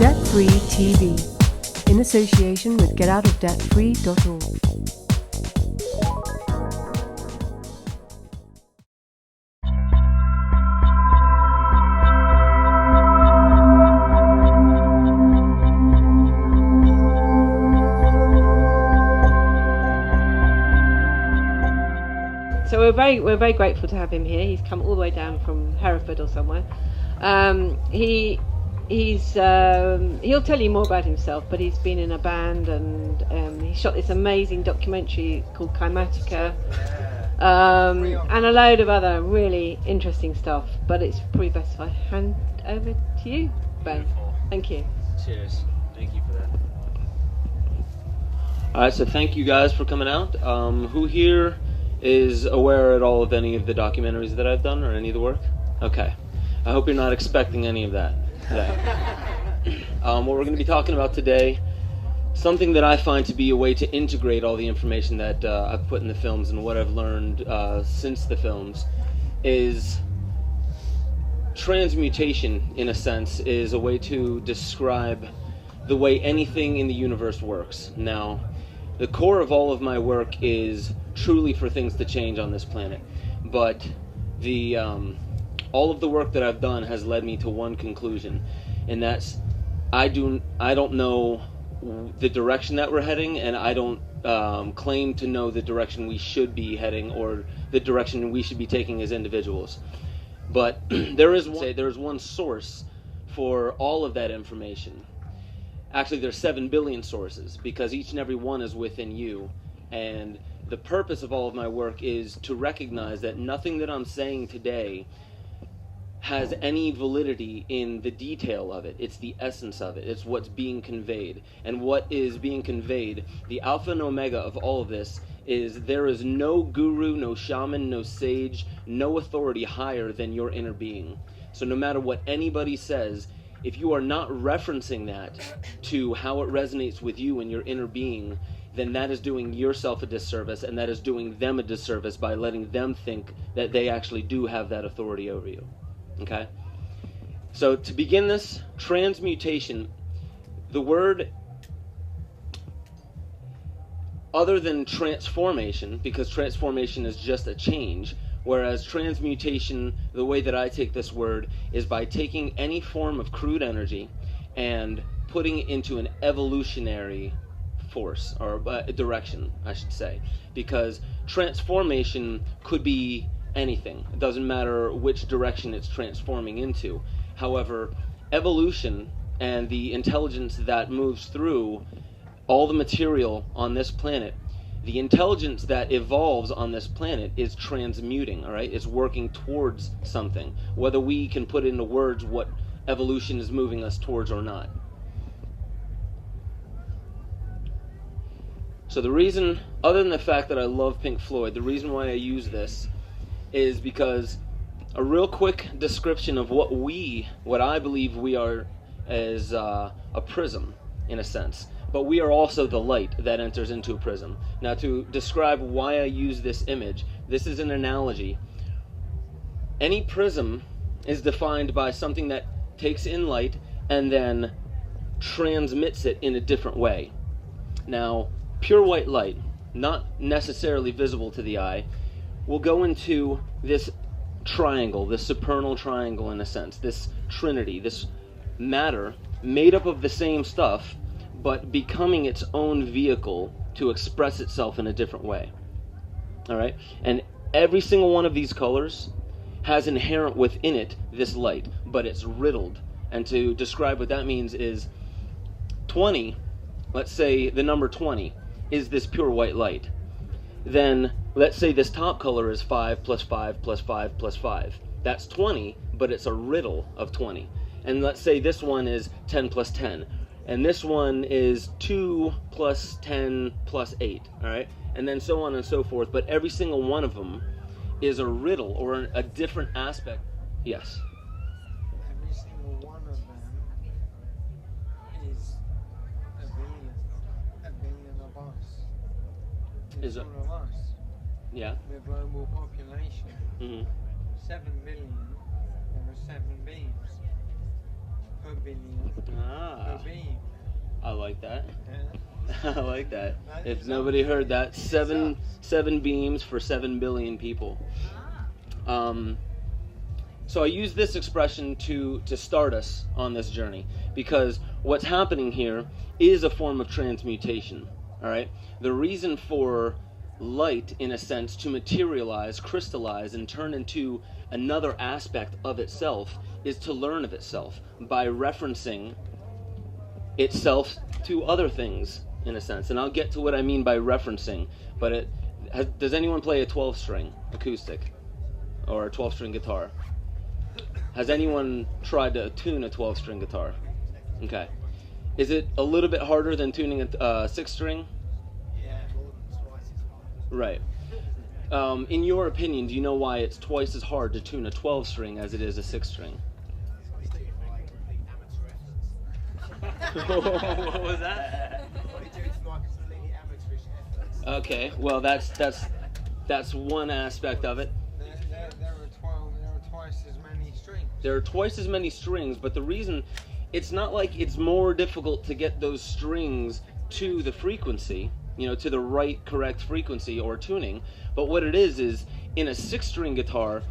Debt Free TV, in association with getoutofdebtfree.org. So we're very grateful to have him here. He's come all the way down from Hereford or somewhere. He'll tell you more about himself, but he's been in a band, and he shot this amazing documentary called Kymatica, and a load of other really interesting stuff. But it's probably best if I hand over to you, Ben. Beautiful. Thank you. Cheers. Thank you for that. All right, so thank you guys for coming out. Who here is aware at all of any of the documentaries that I've done or any of the work? Okay. I hope you're not expecting any of that today. What we're going to be talking about today, something that I find to be a way to integrate all the information that I've put in the films and what I've learned since the films, is transmutation, in a sense, is a way to describe the way anything in the universe works. Now, the core of all of my work is truly for things to change on this planet, but the all of the work that I've done has led me to one conclusion, and that's I don't know the direction that we're heading, and I don't claim to know the direction we should be heading or the direction we should be taking as individuals. But there is one source for all of that information. Actually, there's 7 billion sources, because each and every one is within you. And the purpose of all of my work is to recognize that nothing that I'm saying today has any validity in the detail of it. It's the essence of it. It's what's being conveyed. And what is being conveyed, the alpha and omega of all of this, is there is no guru, no shaman, no sage, no authority higher than your inner being. So no matter what anybody says, if you are not referencing that to how it resonates with you and your inner being, then that is doing yourself a disservice, and that is doing them a disservice by letting them think that they actually do have that authority over you. Okay? So to begin this, transmutation, the word, other than transformation, because transformation is just a change, whereas transmutation, the way that I take this word, is by taking any form of crude energy and putting it into an evolutionary force, or direction, I should say. Because transformation could be anything. It doesn't matter which direction it's transforming into. However, evolution and the intelligence that moves through all the material on this planet, the intelligence that evolves on this planet is transmuting, all right? It's working towards something, whether we can put into words what evolution is moving us towards or not. So the reason, other than the fact that I love Pink Floyd, the reason why I use this is because a real quick description of what I believe we are is a prism, in a sense. But we are also the light that enters into a prism. Now, to describe why I use this image, this is an analogy. Any prism is defined by something that takes in light and then transmits it in a different way. Now, pure white light, not necessarily visible to the eye, will go into this triangle, this supernal triangle in a sense, this trinity, this matter made up of the same stuff, but becoming its own vehicle to express itself in a different way. All right? And every single one of these colors has inherent within it this light, but it's riddled. And to describe what that means is 20, let's say the number 20 is this pure white light. Then let's say this top color is 5 plus 5 plus 5 plus 5. That's 20, but it's a riddle of 20. And let's say this one is 10 plus 10. And this one is 2 plus 10 plus 8, all right? And then so on and so forth. But every single one of them is a riddle or a different aspect. Yes? Every single one of them is a billion of us. It's one of us. Yeah. The global population. 7 billion, there are 7 beings. per billion, Ah, per being. I like that. Yeah. I like that. That If is nobody heard that, Sucks. seven beams for 7 billion people. So I use this expression to start us on this journey, because what's happening here is a form of transmutation. All right. The reason for light, in a sense, to materialize, crystallize, and turn into another aspect of itself is to learn of itself by referencing itself to other things, in a sense. And I'll get to what I mean by referencing, but does anyone play a 12-string acoustic or a 12-string guitar? Has anyone tried to tune a 12-string guitar? Okay. Is it a little bit harder than tuning a 6-string? Yeah, more than twice as hard. Right. In your opinion, do you know why it's twice as hard to tune a 12-string as it is a 6-string? What was that? Okay, well that's one aspect of it. There are twice as many strings. There are twice as many strings, but the reason, it's not like it's more difficult to get those strings to the frequency, to the right correct frequency or tuning, but what it is in a 6-string guitar,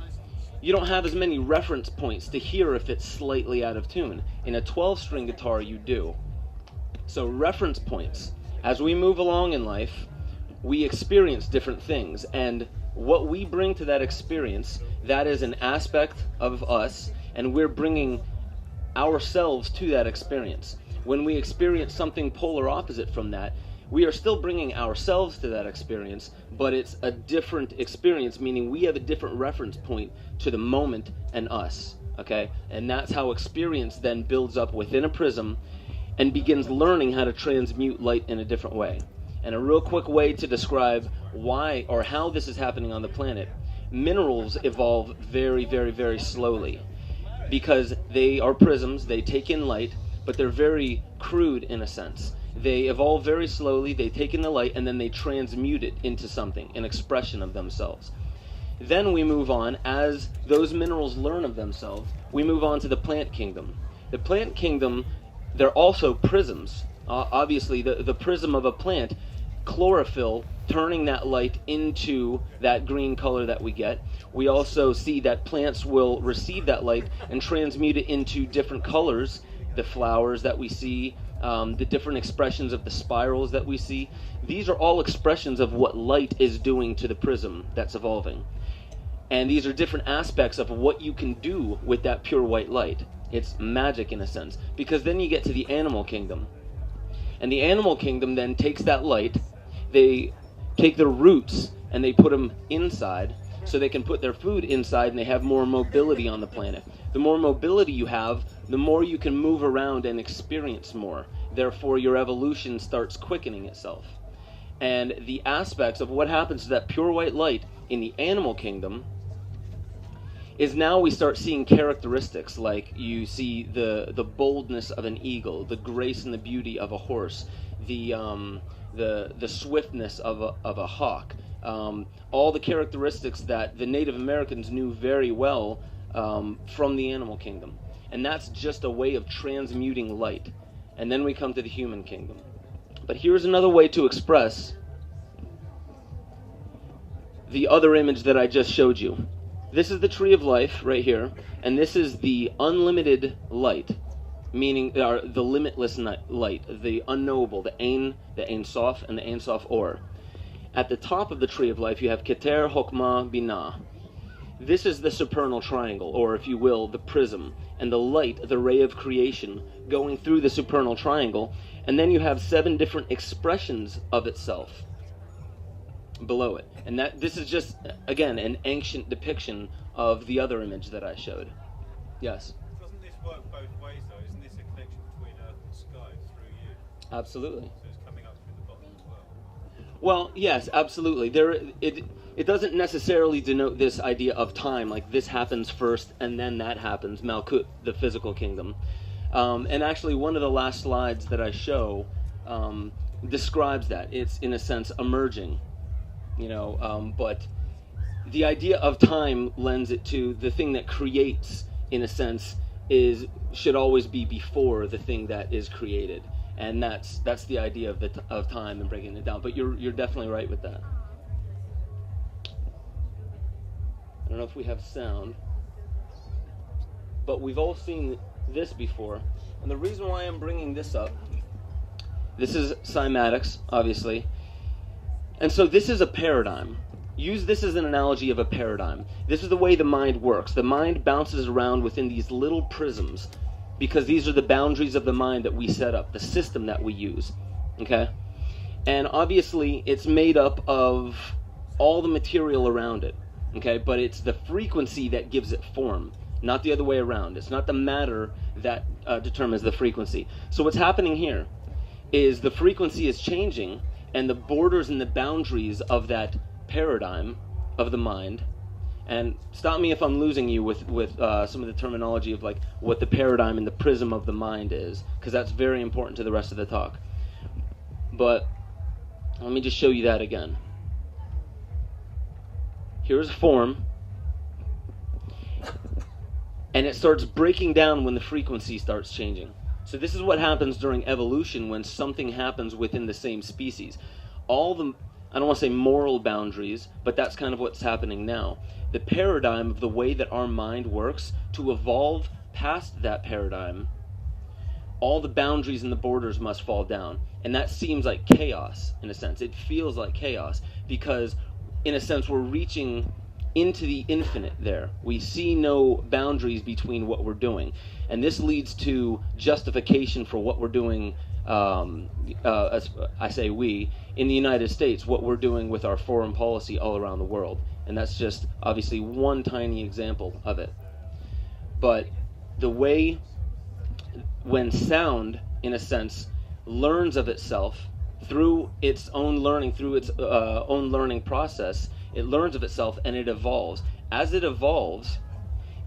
you don't have as many reference points to hear if it's slightly out of tune. In a 12-string guitar, you do. So reference points. As we move along in life, we experience different things, and what we bring to that experience, that is an aspect of us, and we're bringing ourselves to that experience. When we experience something polar opposite from that, we are still bringing ourselves to that experience, but it's a different experience, meaning we have a different reference point to the moment and us, okay? And that's how experience then builds up within a prism and begins learning how to transmute light in a different way. And a real quick way to describe why or how this is happening on the planet: minerals evolve very, very, very slowly because they are prisms, they take in light, but they're very crude in a sense. They evolve very slowly, they take in the light, and then they transmute it into something, an expression of themselves. Then we move on, as those minerals learn of themselves, we move on to the plant kingdom. The plant kingdom, they're also prisms. Obviously, the prism of a plant, chlorophyll, turning that light into that green color that we get. We also see that plants will receive that light and transmute it into different colors, the flowers that we see, the different expressions of the spirals that we see. These are all expressions of what light is doing to the prism that's evolving. And these are different aspects of what you can do with that pure white light. It's magic in a sense, because then you get to the animal kingdom. And the animal kingdom then takes that light, they take their roots and they put them inside so they can put their food inside, and they have more mobility on the planet. The more mobility you have, the more you can move around and experience more. Therefore, your evolution starts quickening itself. And the aspects of what happens to that pure white light in the animal kingdom is now we start seeing characteristics like you see the boldness of an eagle, the grace and the beauty of a horse, the swiftness of a hawk, all the characteristics that the Native Americans knew very well from the animal kingdom. And that's just a way of transmuting light. And then we come to the human kingdom. But here's another way to express the other image that I just showed you. This is the tree of life right here, and this is the unlimited light, meaning the limitless light, the unknowable, the Ein Sof, and the Ein Sof Or. At the top of the tree of life, you have Keter, Hokmah, Binah. This is the supernal triangle, or if you will, the prism, and the light, the ray of creation, going through the supernal triangle, and then you have 7 different expressions of itself below it. And this is just, again, an ancient depiction of the other image that I showed. Yes? Doesn't this work both ways, though? Isn't this a connection between Earth and sky through you? Absolutely. So it's coming up through the bottom as well? Well, yes, absolutely. It doesn't necessarily denote this idea of time, like this happens first and then that happens, Malkut, the physical kingdom. And actually, one of the last slides that I show describes that. It's, in a sense, emerging. But the idea of time lends it to the thing that creates, in a sense, should always be before the thing that is created, and that's the idea of time and breaking it down. But you're definitely right with that. I don't know if we have sound, but we've all seen this before, and the reason why I'm bringing this up, this is cymatics, obviously, and so this is a paradigm. Use this as an analogy of a paradigm. This is the way the mind works. The mind bounces around within these little prisms, because these are the boundaries of the mind that we set up, the system that we use, okay? And obviously, it's made up of all the material around it, okay? But it's the frequency that gives it form, not the other way around. It's not the matter that determines the frequency. So what's happening here is the frequency is changing, and the borders and the boundaries of that paradigm of the mind, and stop me if I'm losing you with some of the terminology of like what the paradigm and the prism of the mind is, because that's very important to the rest of the talk. But let me just show you that again. Here's a form, and it starts breaking down when the frequency starts changing. So this is what happens during evolution when something happens within the same species. All the, I don't want to say moral boundaries, but that's kind of what's happening now. The paradigm of the way that our mind works, to evolve past that paradigm, all the boundaries and the borders must fall down. And that seems like chaos, in a sense. It feels like chaos, because, in a sense, we're reaching into the infinite there. We see no boundaries between what we're doing. And this leads to justification for what we're doing, as I say we, in the United States, what we're doing with our foreign policy all around the world. And that's just obviously one tiny example of it. But the way when sound, in a sense, learns of itself through its own learning, through its own learning process, it learns of itself and it evolves. As it evolves,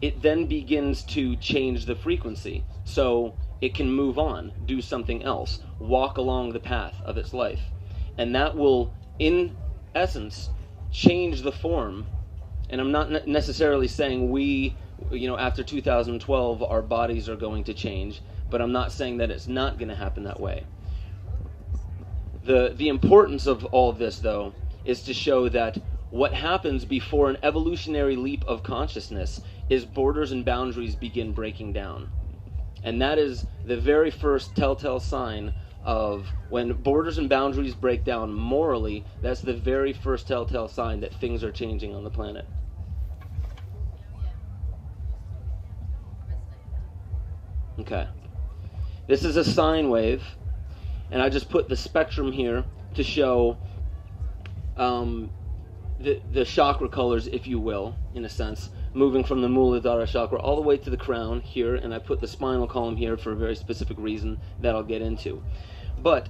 it then begins to change the frequency. So it can move on, do something else, walk along the path of its life. And that will, in essence, change the form. And I'm not necessarily saying we, after 2012, our bodies are going to change, but I'm not saying that it's not going to happen that way. The importance of all of this, though, is to show that what happens before an evolutionary leap of consciousness is borders and boundaries begin breaking down. And that is the very first telltale sign of when borders and boundaries break down morally. That's the very first telltale sign that things are changing on the planet. Okay. This is a sine wave, and I just put the spectrum here to show the chakra colors, if you will, in a sense, moving from the Muladhara chakra all the way to the crown here, and I put the spinal column here for a very specific reason that I'll get into. But,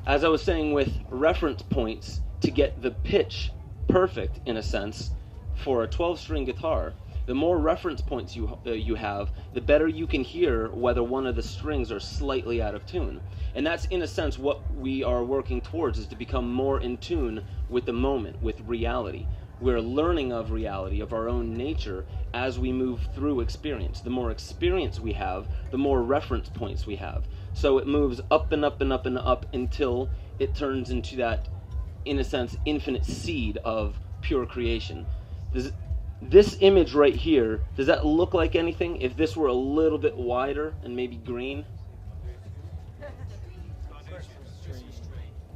as I was saying, with reference points to get the pitch perfect, in a sense, for a 12-string guitar, the more reference points you have, the better you can hear whether one of the strings are slightly out of tune. And that's, in a sense, what we are working towards, is to become more in tune with the moment, with reality. We're learning of reality, of our own nature, as we move through experience. The more experience we have, the more reference points we have. So it moves up and up and up and up until it turns into that, in a sense, infinite seed of pure creation. This image right here, does that look like anything? If this were a little bit wider and maybe green?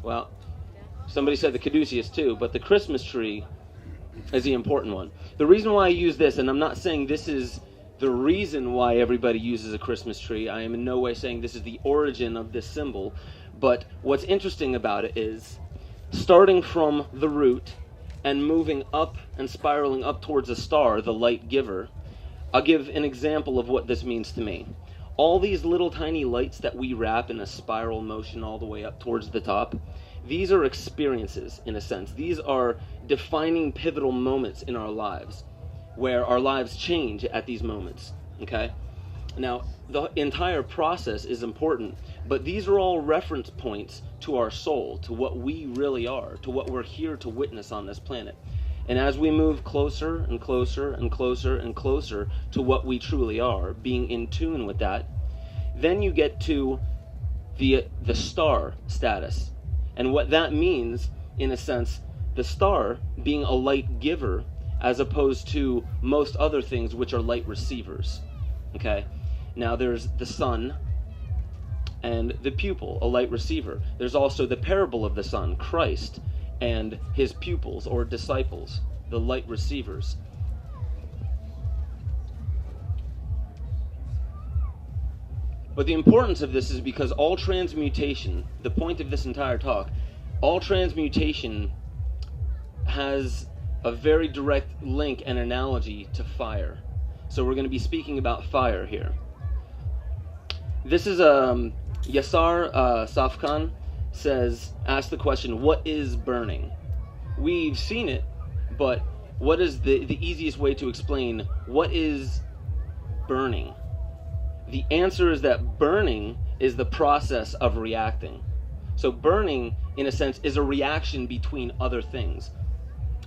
Well, somebody said the Caduceus too, but the Christmas tree is the important one. The reason why I use this, and I'm not saying this is the reason why everybody uses a Christmas tree. I am in no way saying this is the origin of this symbol. But what's interesting about it is, starting from the root and moving up and spiraling up towards a star, the light giver, I'll give an example of what this means to me. All these little tiny lights that we wrap in a spiral motion all the way up towards the top, these are experiences, in a sense. These are defining pivotal moments in our lives, where our lives change at these moments, okay? Now, the entire process is important, but these are all reference points to our soul, to what we really are, to what we're here to witness on this planet. And as we move closer and closer and closer and closer to what we truly are, being in tune with that, then you get to the star status. And what that means, in a sense, the star being a light giver as opposed to most other things which are light receivers. Okay? Now there's the sun and the pupil, a light receiver. There's also the parable of the sun, Christ, and his pupils or disciples, the light receivers. But the importance of this is because all transmutation, the point of this entire talk, all transmutation has a very direct link and analogy to fire. So we're going to be speaking about fire here. This is Yasar Safkan asks the question, what is burning? We've seen it, but what is the easiest way to explain what is burning? The answer is that burning is the process of reacting. So burning, in a sense, is a reaction between other things,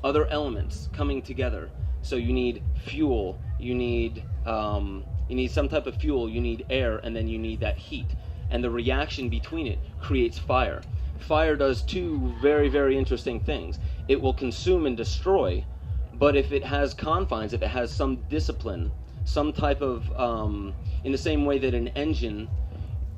other elements coming together. So you need fuel, you need some type of fuel, you need air, and then you need that heat. And the reaction between it creates fire. Fire does two very, very interesting things. It will consume and destroy, but if it has confines, if it has some discipline, some type of, in the same way that an engine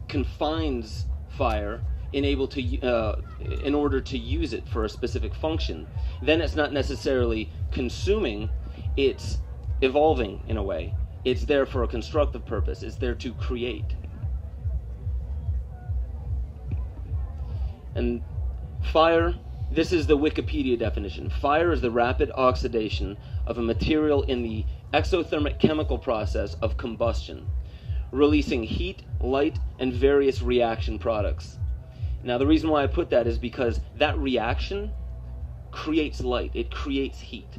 confines fire in order to use it for a specific function, then it's not necessarily consuming, it's evolving in a way. It's there for a constructive purpose. It's there to create. And fire, this is the Wikipedia definition. Fire is the rapid oxidation of a material in the exothermic chemical process of combustion, releasing heat, light, and various reaction products. Now, the reason why I put that is because that reaction creates light. It creates heat.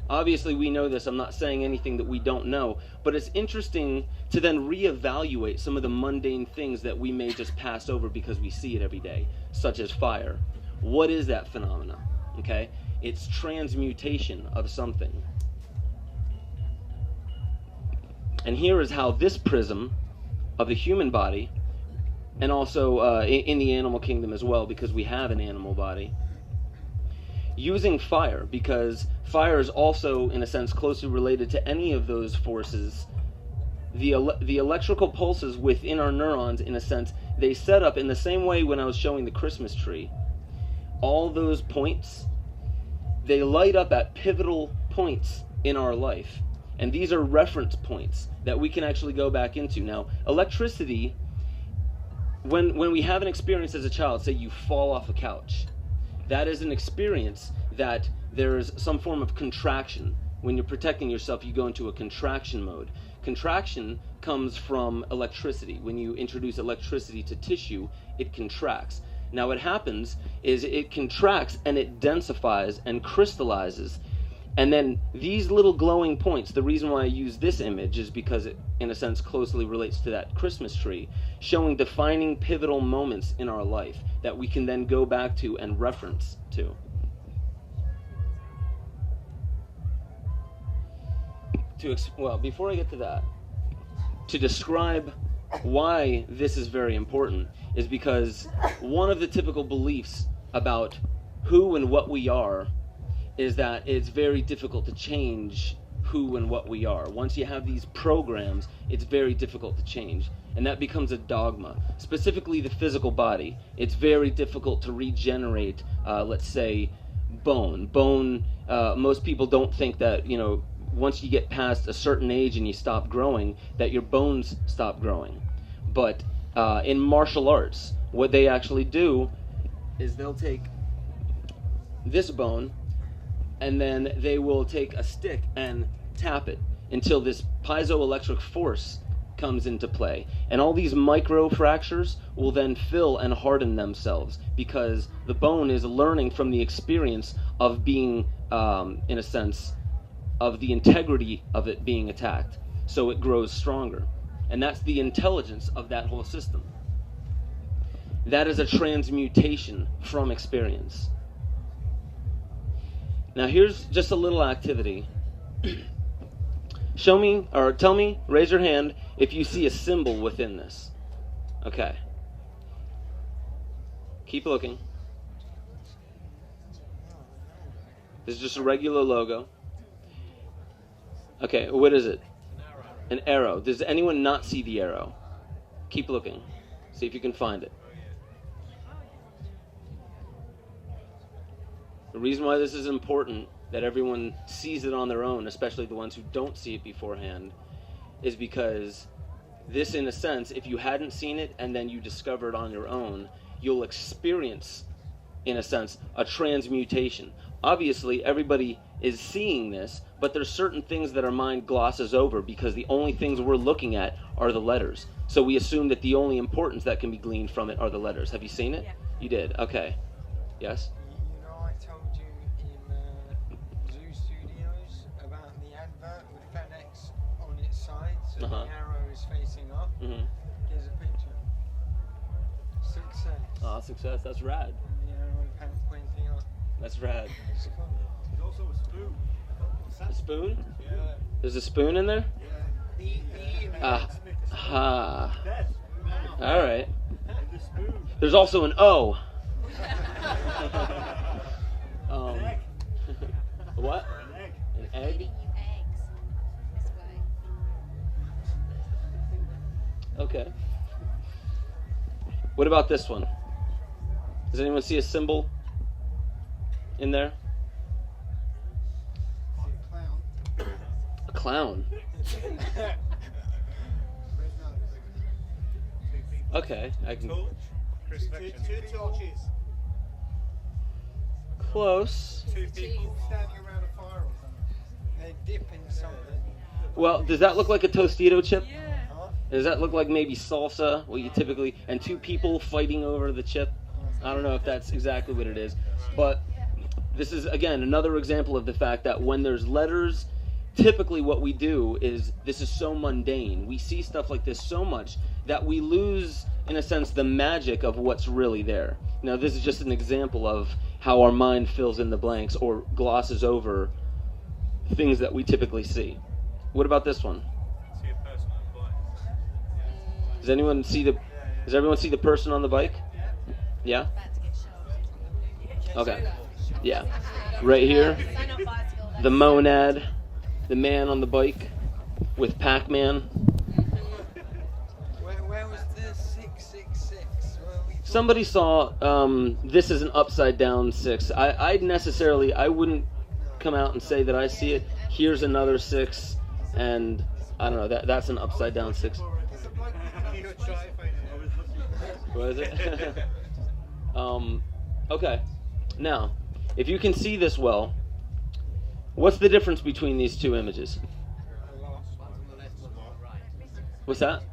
Obviously, we know this. I'm not saying anything that we don't know, but it's interesting to then reevaluate some of the mundane things that we may just pass over because we see it every day, such as fire. What is that phenomena? Okay? It's transmutation of something. And here is how this prism of the human body, and also in the animal kingdom as well, because we have an animal body, using fire, because fire is also, in a sense, closely related to any of those forces. The electrical pulses within our neurons, in a sense, they set up in the same way when I was showing the Christmas tree. All those points, they light up at pivotal points in our life. And these are reference points that we can actually go back into. Now, electricity, when we have an experience as a child, say you fall off a couch, that is an experience that there's some form of contraction. When you're protecting yourself, you go into a contraction mode. Contraction comes from electricity. When you introduce electricity to tissue, it contracts. Now what happens is it contracts and it densifies and crystallizes. And then these little glowing points, the reason why I use this image is because it, in a sense, closely relates to that Christmas tree, showing defining pivotal moments in our life that we can then go back to and reference to. Well, before I get to that, to describe why this is very important is because one of the typical beliefs about who and what we are is that it's very difficult to change who and what we are. Once you have these programs, it's very difficult to change. And that becomes a dogma. Specifically the physical body. It's very difficult to regenerate, let's say, bone. Bone, most people don't think that, once you get past a certain age and you stop growing, that your bones stop growing. But in martial arts, what they actually do is they'll take this bone and then they will take a stick and tap it until this piezoelectric force comes into play. And all these micro fractures will then fill and harden themselves because the bone is learning from the experience of being, in a sense, of the integrity of it being attacked. So it grows stronger. And that's the intelligence of that whole system. That is a transmutation from experience. Now here's just a little activity. Show me, or tell me, raise your hand if you see a symbol within this. Okay. Keep looking. This is just a regular logo. Okay, what is it? An arrow. Does anyone not see the arrow? Keep looking. See if you can find it. The reason why this is important, that everyone sees it on their own, especially the ones who don't see it beforehand, is because this, in a sense, if you hadn't seen it and then you discover it on your own, you'll experience, in a sense, a transmutation. Obviously, everybody is seeing this, but there's certain things that our mind glosses over because the only things we're looking at are the letters. So we assume that the only importance that can be gleaned from it are the letters. Have you seen it? Yeah. You did. Okay. Yes? You know, I told you in Zoo Studios about the advert with FedEx on its side, so the arrow is facing up. Mm-hmm. Here's a picture. Success. Ah, success. That's rad. And the arrow pointing up. That's rad. It's fun. There's also a spoon. A spoon? Yeah. There's a spoon in there? Ha. All right. The spoon. There's also an O. What? An egg. An egg? Feeding you eggs this way. Okay. What about this one? Does anyone see a symbol in there? A clown. Okay, I can. Torch. Crucifixion. Two torches. Close. Two people. Standing around a fire or something. They're dipping something. Well, does that look like a Tostito chip? Yeah. Huh? Does that look like maybe salsa? What you typically, and two people fighting over the chip? I don't know if that's exactly what it is, but this is again another example of the fact that when there's letters, typically what we do is, this is so mundane. We see stuff like this so much that we lose, in a sense, the magic of what's really there. Now, this is just an example of how our mind fills in the blanks or glosses over things that we typically see. What about this one? See a person on a bike. Does everyone see the person on the bike? Yeah? About to get shot. Okay. Yeah. Right here, Sign up bicycle. the monad, the man on the bike with Pac-Man. Where was the 666? Somebody saw this is an upside down 6. I wouldn't come out and say that I see it. Here's another 6, and I don't know, that's an upside down 6. What is it? Okay. Now, if you can see this well, what's the difference between these two images? What's that?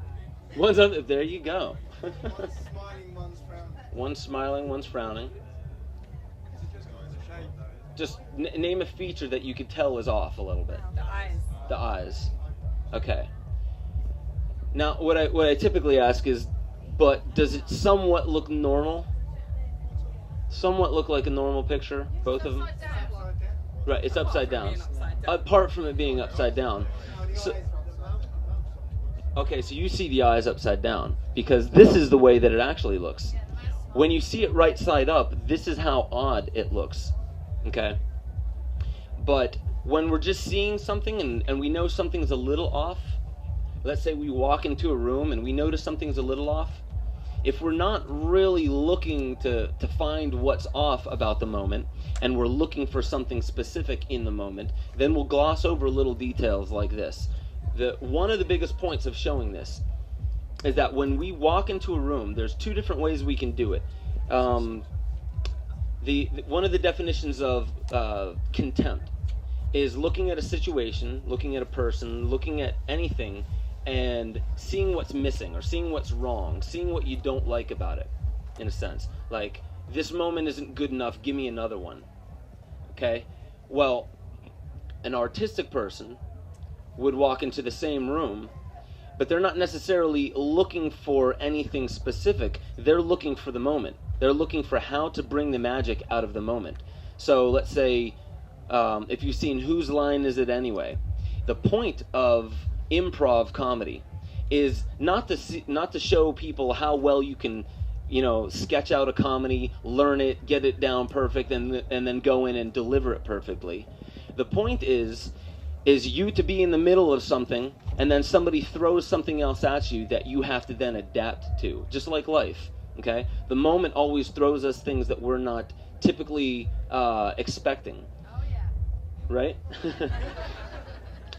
One's on. There you go. One's smiling, one's frowning. Just name a feature that you could tell is off a little bit. The eyes. The eyes. Okay. Now, what I typically ask is, but does it somewhat look normal? Somewhat look like a normal picture, both of them? Right, it's upside down. Apart from it being upside down. So, okay, so you see the eyes upside down, because this is the way that it actually looks. When you see it right side up, this is how odd it looks. Okay? But when we're just seeing something and we know something's a little off, let's say we walk into a room and we notice something's a little off, if we're not really looking to find what's off about the moment, and we're looking for something specific in the moment, then we'll gloss over little details like this. One of the biggest points of showing this is that when we walk into a room, there's two different ways we can do it. One of the definitions of contempt is looking at a situation, looking at a person, looking at anything, and seeing what's missing or seeing what's wrong, seeing what you don't like about it, in a sense. Like, this moment isn't good enough, give me another one. Okay? Well, an artistic person would walk into the same room, but they're not necessarily looking for anything specific. They're looking for the moment. They're looking for how to bring the magic out of the moment. So let's say if you've seen Whose Line Is It Anyway, the point of improv comedy is not to show people how well you can, sketch out a comedy, learn it, get it down perfect, and then go in and deliver it perfectly. The point is you to be in the middle of something, and then somebody throws something else at you that you have to then adapt to, just like life. Okay, the moment always throws us things that we're not typically expecting. Oh yeah. Right?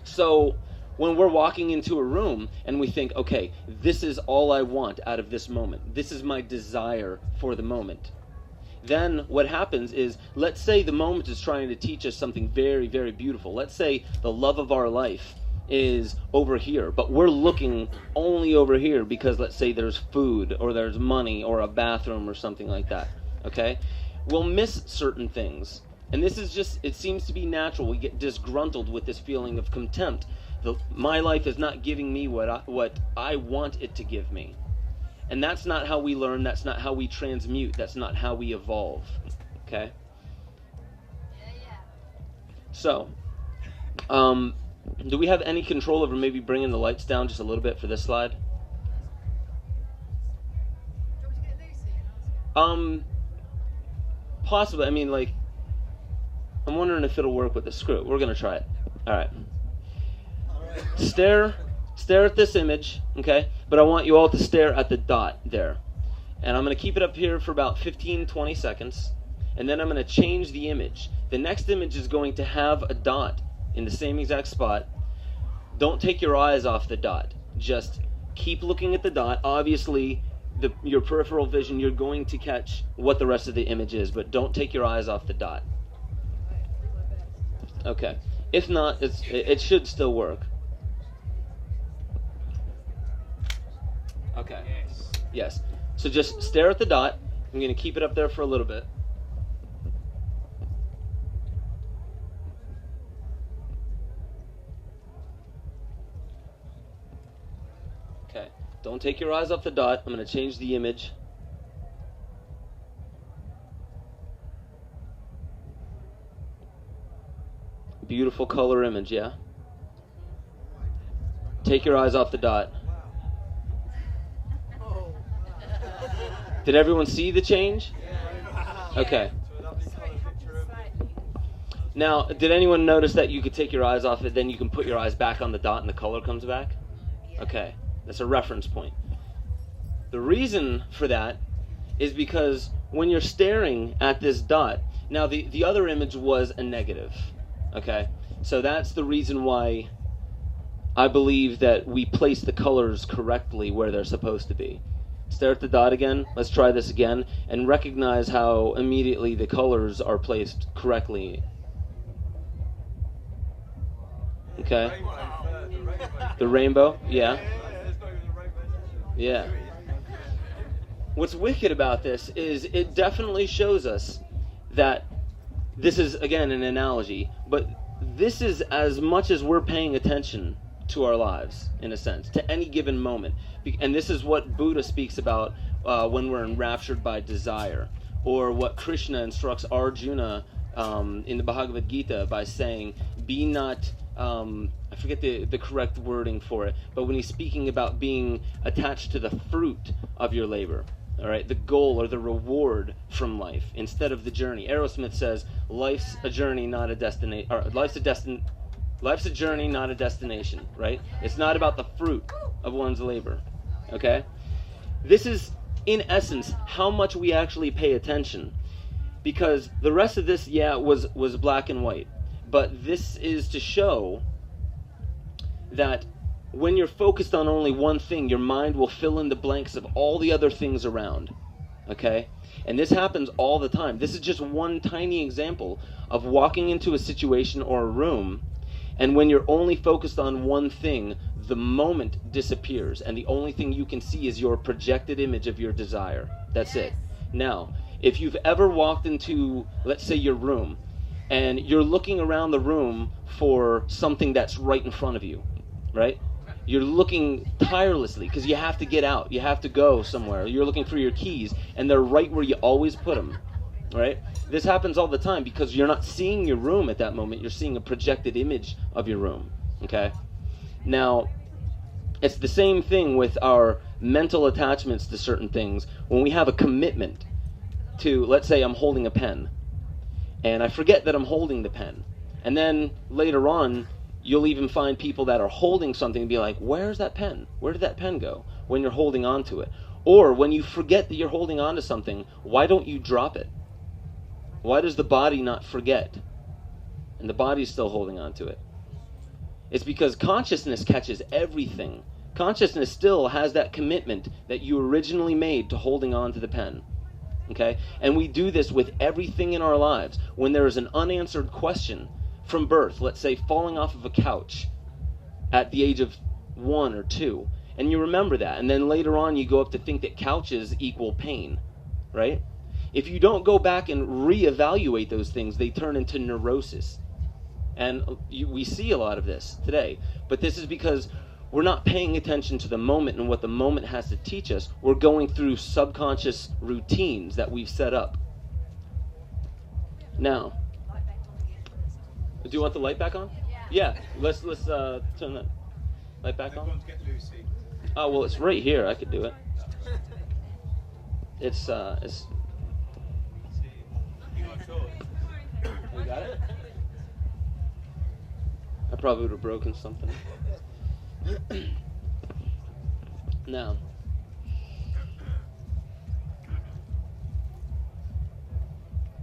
So when we're walking into a room and we think, okay, this is all I want out of this moment, this is my desire for the moment, then what happens is, let's say the moment is trying to teach us something very, very beautiful. Let's say the love of our life is over here, but we're looking only over here because, let's say, there's food or there's money or a bathroom or something like that. Okay? We'll miss certain things. And this is just, it seems to be natural. We get disgruntled with this feeling of contempt. My life is not giving me what I want it to give me. And that's not how we learn. That's not how we transmute. That's not how we evolve. Okay? Yeah. So, do we have any control over maybe bringing the lights down just a little bit for this slide? Do you want me to get Lucy and ask her? Possibly. I mean, like, I'm wondering if it'll work with the screw. We're going to try it. All right. Stare at this image, okay? But I want you all to stare at the dot there. And I'm going to keep it up here for about 15-20 seconds. And then I'm going to change the image. The next image is going to have a dot in the same exact spot. Don't take your eyes off the dot. Just keep looking at the dot. Obviously, your peripheral vision, you're going to catch what the rest of the image is, but don't take your eyes off the dot. Okay. If not, it should still work. Okay. Yes. So just stare at the dot. I'm going to keep it up there for a little bit. Okay. Don't take your eyes off the dot. I'm going to change the image. Beautiful color image, yeah? Take your eyes off the dot. Did everyone see the change? Okay. Now, did anyone notice that you could take your eyes off it, then you can put your eyes back on the dot and the color comes back? Okay, that's a reference point. The reason for that is because when you're staring at this dot, now the other image was a negative, okay? So that's the reason why I believe that we place the colors correctly where they're supposed to be. Stare at the dot again. Let's try this again and recognize how immediately the colors are placed correctly. Okay. The rainbow? Yeah. Yeah. What's wicked about this is it definitely shows us that this is, again, an analogy, but this is as much as we're paying attention to our lives, in a sense, to any given moment. And this is what Buddha speaks about when we're enraptured by desire, or what Krishna instructs Arjuna in the Bhagavad Gita by saying, be not, I forget the correct wording for it, but when he's speaking about being attached to the fruit of your labor, all right, the goal or the reward from life instead of the journey. Aerosmith says, life's a journey, not a destination, or life's a journey, not a destination, right? It's not about the fruit of one's labor, okay? This is, in essence, how much we actually pay attention. Because the rest of this, was black and white. But this is to show that when you're focused on only one thing, your mind will fill in the blanks of all the other things around, okay? And this happens all the time. This is just one tiny example of walking into a situation or a room, and when you're only focused on one thing, the moment disappears, and the only thing you can see is your projected image of your desire. That's it. Now, if you've ever walked into, let's say, your room, and you're looking around the room for something that's right in front of you, right? You're looking tirelessly because you have to get out. You have to go somewhere. You're looking for your keys, and they're right where you always put them, right? This happens all the time because you're not seeing your room at that moment. You're seeing a projected image of your room, okay? Now, it's the same thing with our mental attachments to certain things. When we have a commitment to, let's say I'm holding a pen, and I forget that I'm holding the pen. And then later on, you'll even find people that are holding something and be like, where's that pen? Where did that pen go? When you're holding on to it. Or when you forget that you're holding on to something, why don't you drop it? Why does the body not forget? And the body's still holding on to it. It's because consciousness catches everything. Consciousness still has that commitment that you originally made to holding on to the pen. Okay? And we do this with everything in our lives. When there is an unanswered question from birth, let's say falling off of a couch at the age of 1 or 2, and you remember that, and then later on you go up to think that couches equal pain, right? If you don't go back and reevaluate those things, they turn into neurosis. And we see a lot of this today. But this is because we're not paying attention to the moment and what the moment has to teach us. We're going through subconscious routines that we've set up. Now, do you want the light back on? Yeah. Let's turn that light back on. Oh, well, it's right here. I could do it. It's You got it? I probably would have broken something. Now,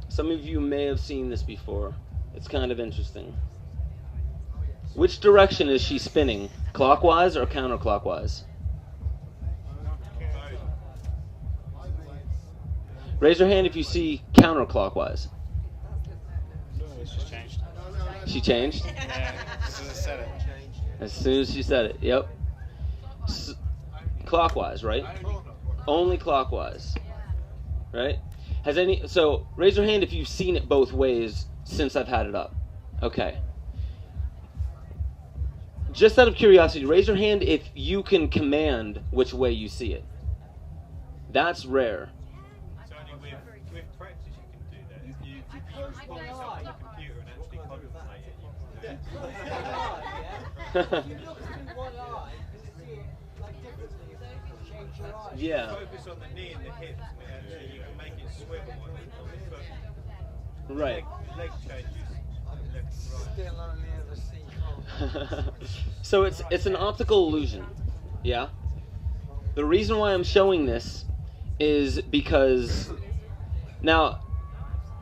some of you may have seen this before. It's kind of interesting. Which direction is she spinning? Clockwise or counterclockwise? Raise your hand if you see counterclockwise. She's changed. She changed? Yeah, as soon as I said it. As soon as she said it, yep. Clockwise, right? Only clockwise, right? So raise your hand if you've seen it both ways since I've had it up. Okay. Just out of curiosity, raise your hand if you can command which way you see it. That's rare. It's only with practice you can do that. If you use something on the computer and actually contemplate it, you can do it. If you look through one eye, you can see it like differently. If you change your eyes. Yeah. Focus on the knee and the hips, and actually you can make it swivel on the foot. Right. Leg changes. Left and right. Still only ever see So it's an optical illusion. Yeah. The reason why I'm showing this is because now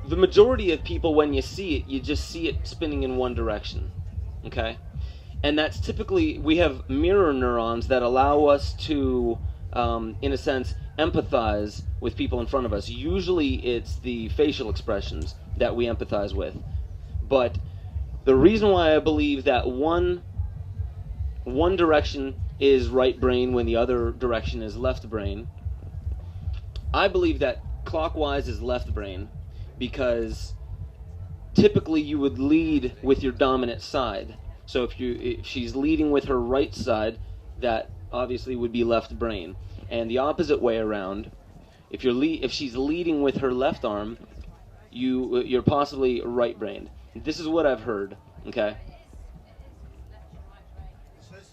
the majority of people, when you see it, you just see it spinning in one direction. Okay? And that's typically, we have mirror neurons that allow us to, in a sense, empathize with people in front of us. Usually it's the facial expressions that we empathize with. But the reason why I believe that one direction is right brain when the other direction is left brain, I believe that clockwise is left brain because typically you would lead with your dominant side. So if she's leading with her right side, that obviously would be left brain. And the opposite way around, if she's leading with her left arm, you're possibly right brained. This is what I've heard. Okay.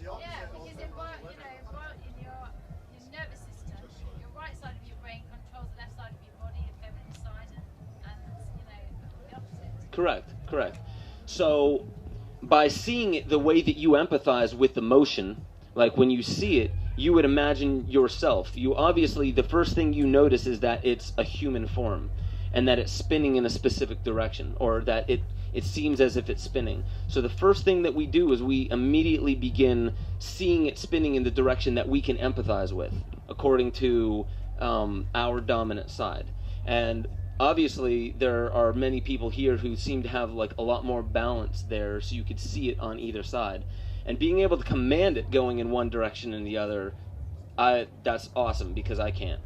Yeah, because in your nervous system, your right side of your brain controls the left side of your body, your feminine side, and the opposite. Correct. So by seeing it the way that you empathize with the motion, like when you see it, you would imagine yourself. You obviously, the first thing you notice is that it's a human form and that it's spinning in a specific direction, or that it seems as if it's spinning. So the first thing that we do is we immediately begin seeing it spinning in the direction that we can empathize with, according to our dominant side. And obviously there are many people here who seem to have like a lot more balance there, so you could see it on either side. And being able to command it going in one direction and the other, that's awesome, because I can't.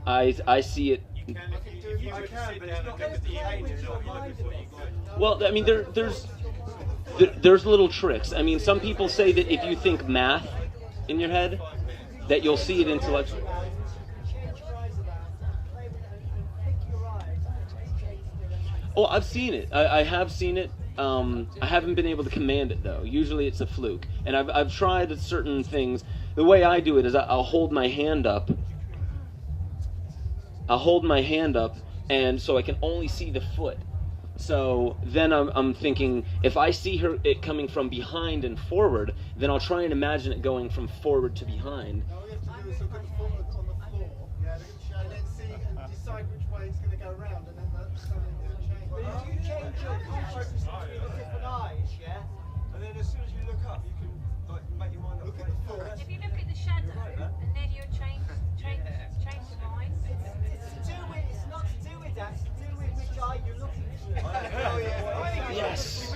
I see it. You can if you were to sit down and look at the image or you look at what you got. Well, I mean, there's little tricks. I mean, some people say that if you think math in your head, that you'll see it intellectually. Change your eyes about, play with it, pick your eyes, Oh, I've seen it. I have seen it. I haven't been able to command it though. Usually it's a fluke. And I've tried certain things. The way I do it is I'll hold my hand up. And so I can only see the foot. So then I'm thinking, if I see it coming from behind and forward, then I'll try and imagine it going from forward to behind. All we have to do is look at the foot on the floor, and then see and decide which way it's going to go round, and then that's something to change. But if you change your consciousness between the different eyes, and then as soon as you look up, you can make your mind up. Look at the foot. If you look at the shadow, and then you'll change your mind. It's not to do with that, it's to do with which eye you're looking through. Yes.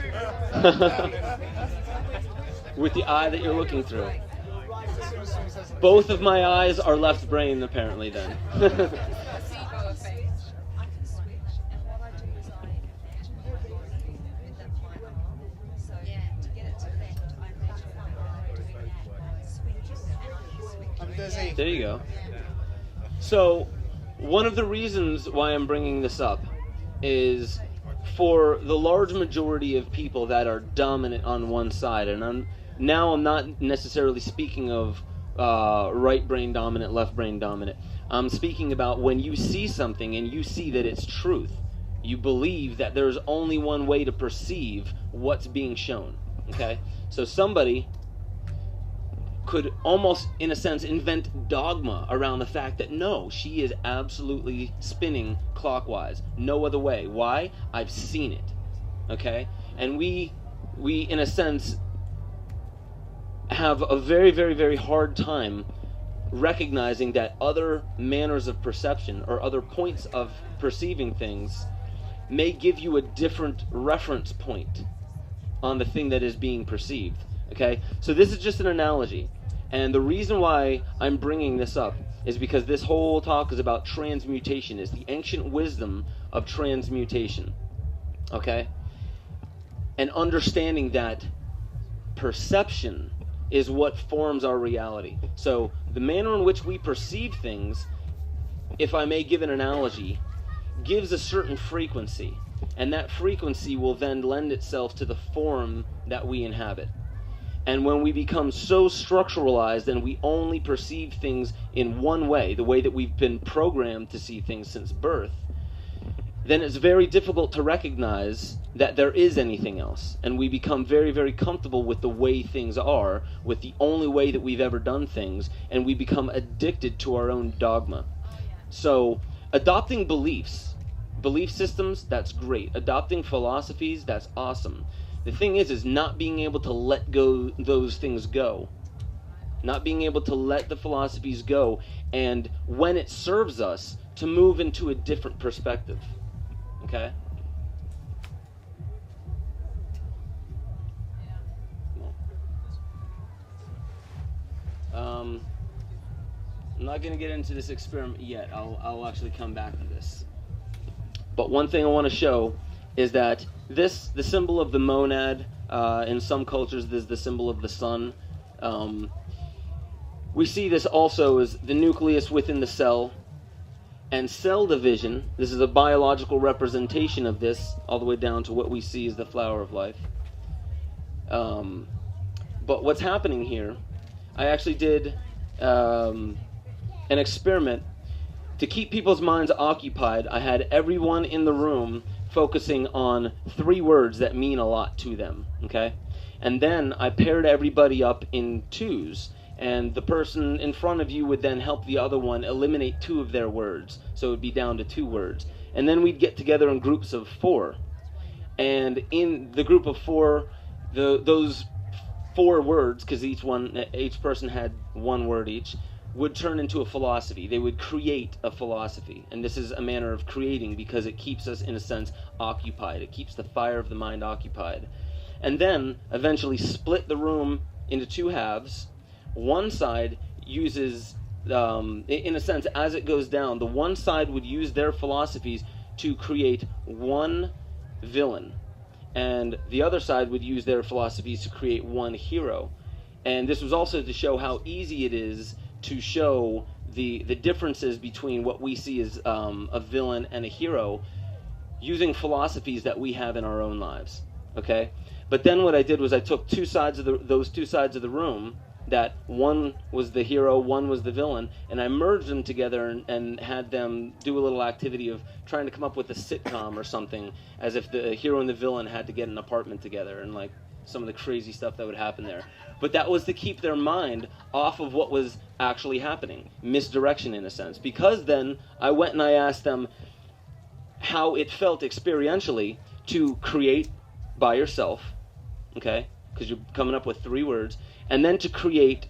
With the eye that you're looking through. Both of my eyes are left brain, apparently, then. There you go. So, one of the reasons why I'm bringing this up is for the large majority of people that are dominant on one side, and I'm not necessarily speaking of right brain dominant, left brain dominant. I'm speaking about when you see something and you see that it's truth. You believe that there's only one way to perceive what's being shown. Okay? So somebody could almost, in a sense, invent dogma around the fact that no, she is absolutely spinning clockwise. No other way. Why? I've seen it. Okay? And we in a sense, have a very, very, very hard time recognizing that other manners of perception or other points of perceiving things may give you a different reference point on the thing that is being perceived. Okay? So this is just an analogy. And the reason why I'm bringing this up is because this whole talk is about transmutation. It's the ancient wisdom of transmutation. Okay? And understanding that perception is what forms our reality. So the manner in which we perceive things, if I may give an analogy, gives a certain frequency. And that frequency will then lend itself to the form that we inhabit. And when we become so structuralized and we only perceive things in one way, the way that we've been programmed to see things since birth, then it's very difficult to recognize that there is anything else. And we become very, very comfortable with the way things are, with the only way that we've ever done things, and we become addicted to our own dogma. So, adopting belief systems, that's great. Adopting philosophies, that's awesome. The thing is not being able to let go those things go. Not being able to let the philosophies go, and when it serves us, to move into a different perspective. Okay? I'm not going to get into this experiment yet. I'll actually come back to this. But one thing I want to show is that the symbol of the monad, in some cultures, there's the symbol of the sun. We see this also as the nucleus within the cell. And cell division, this is a biological representation of this, all the way down to what we see as the flower of life. But what's happening here, I actually did an experiment to keep people's minds occupied. I had everyone in the room focusing on 3 words that mean a lot to them, okay? And then I paired everybody up in 2s, and the person in front of you would then help the other one eliminate 2 of their words, so it would be down to 2 words. And then we'd get together in groups of 4. And in the group of 4, those 4 words, because each person had 1 word each, would turn into a philosophy. They would create a philosophy. And this is a manner of creating because it keeps us, in a sense, occupied. It keeps the fire of the mind occupied. And then, eventually split the room into 2 halves. One side uses, in a sense, as it goes down, the one side would use their philosophies to create 1 villain. And the other side would use their philosophies to create 1 hero. And this was also to show how easy it is to show the differences between what we see as a villain and a hero using philosophies that we have in our own lives, okay? But then what I did was I took those two sides of the room, that one was the hero, one was the villain, and I merged them together and had them do a little activity of trying to come up with a sitcom or something, as if the hero and the villain had to get an apartment together, and like some of the crazy stuff that would happen there. But that was to keep their mind off of what was actually happening, misdirection in a sense. Because then I went and I asked them how it felt experientially to create by yourself, okay, because you're coming up with 3 words, and then to create